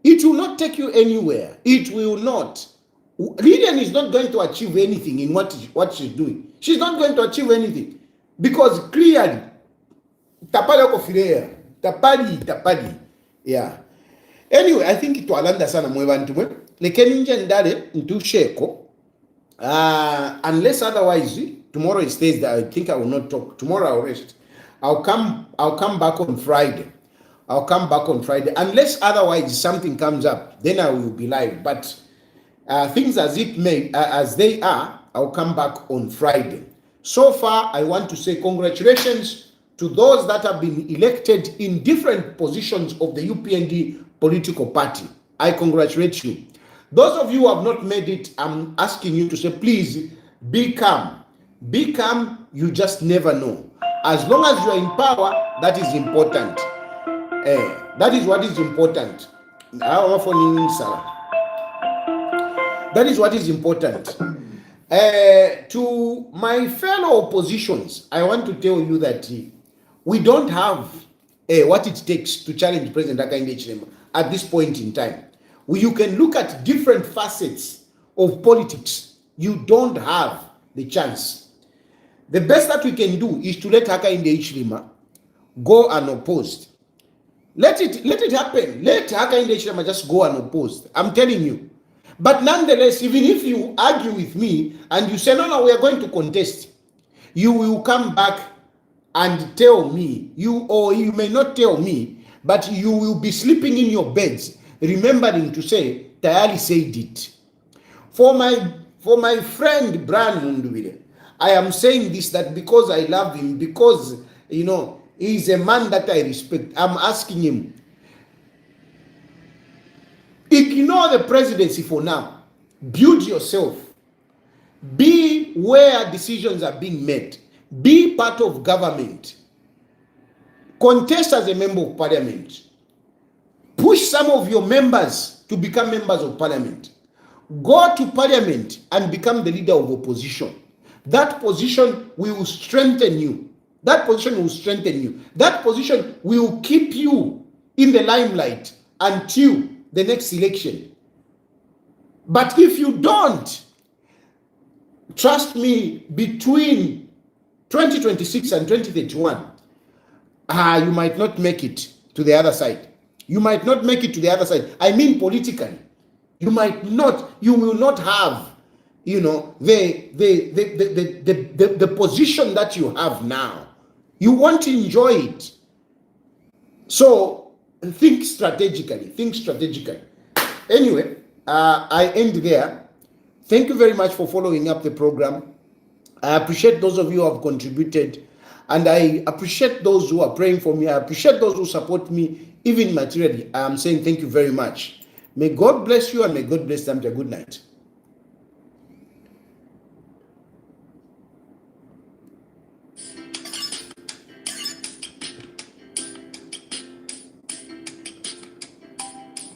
It will not. Lilian is not going to achieve anything in what she's doing. She's not going to achieve anything. Because clearly, tapali. Yeah. Anyway, I think it will alanda sana mwebantu mwe. Lekeni nje ndale ntusheko. Unless otherwise, tomorrow is Thursday. I think I will not talk. Tomorrow I'll rest. I'll come back on Friday. Unless otherwise something comes up, then I will be live. But things as they are, I'll come back on Friday. So far, I want to say congratulations to those that have been elected in different positions of the UPND political party. I congratulate you. Those of you who have not made it, I'm asking you to say, please be calm. Be calm. You just never know. As long as you are in power, that is important. That is what is important. That is what is important. To my fellow oppositions, I want to tell you that we don't have what it takes to challenge President Hakainde Hichilema at this point in time. You can look at different facets of politics. You don't have the chance. The best that we can do is to let Hakainde Hichilema go unopposed. Let it happen. Let Hakainde Hichilema just go unopposed. I'm telling you. But nonetheless, even if you argue with me and you say, no, we are going to contest, you will come back and tell me, or you may not tell me, but you will be sleeping in your beds remembering to say, Tayali said it. For my friend Brian Mundubile, I am saying this that because I love him, because, you know, he's a man that I respect. I'm asking him, ignore the presidency for now. Build yourself. Be where decisions are being made. Be part of government. Contest as a member of parliament. Push some of your members to become members of parliament. Go to parliament and become the leader of opposition. That position will strengthen you. That position will strengthen you. That position will keep you in the limelight until the next election. But if you don't, trust me, between 2026 and 2031, you might not make it to the other side. You might not make it to the other side. I mean politically. You will not have, you know, the position that you have now. You won't enjoy it. So think strategically. Anyway, I end there. Thank you very much for following up the program. I appreciate those of you who have contributed, and I appreciate those who are praying for me. I appreciate those who support me, even materially. I am saying thank you very much. May God bless you, and may God bless them. Good night.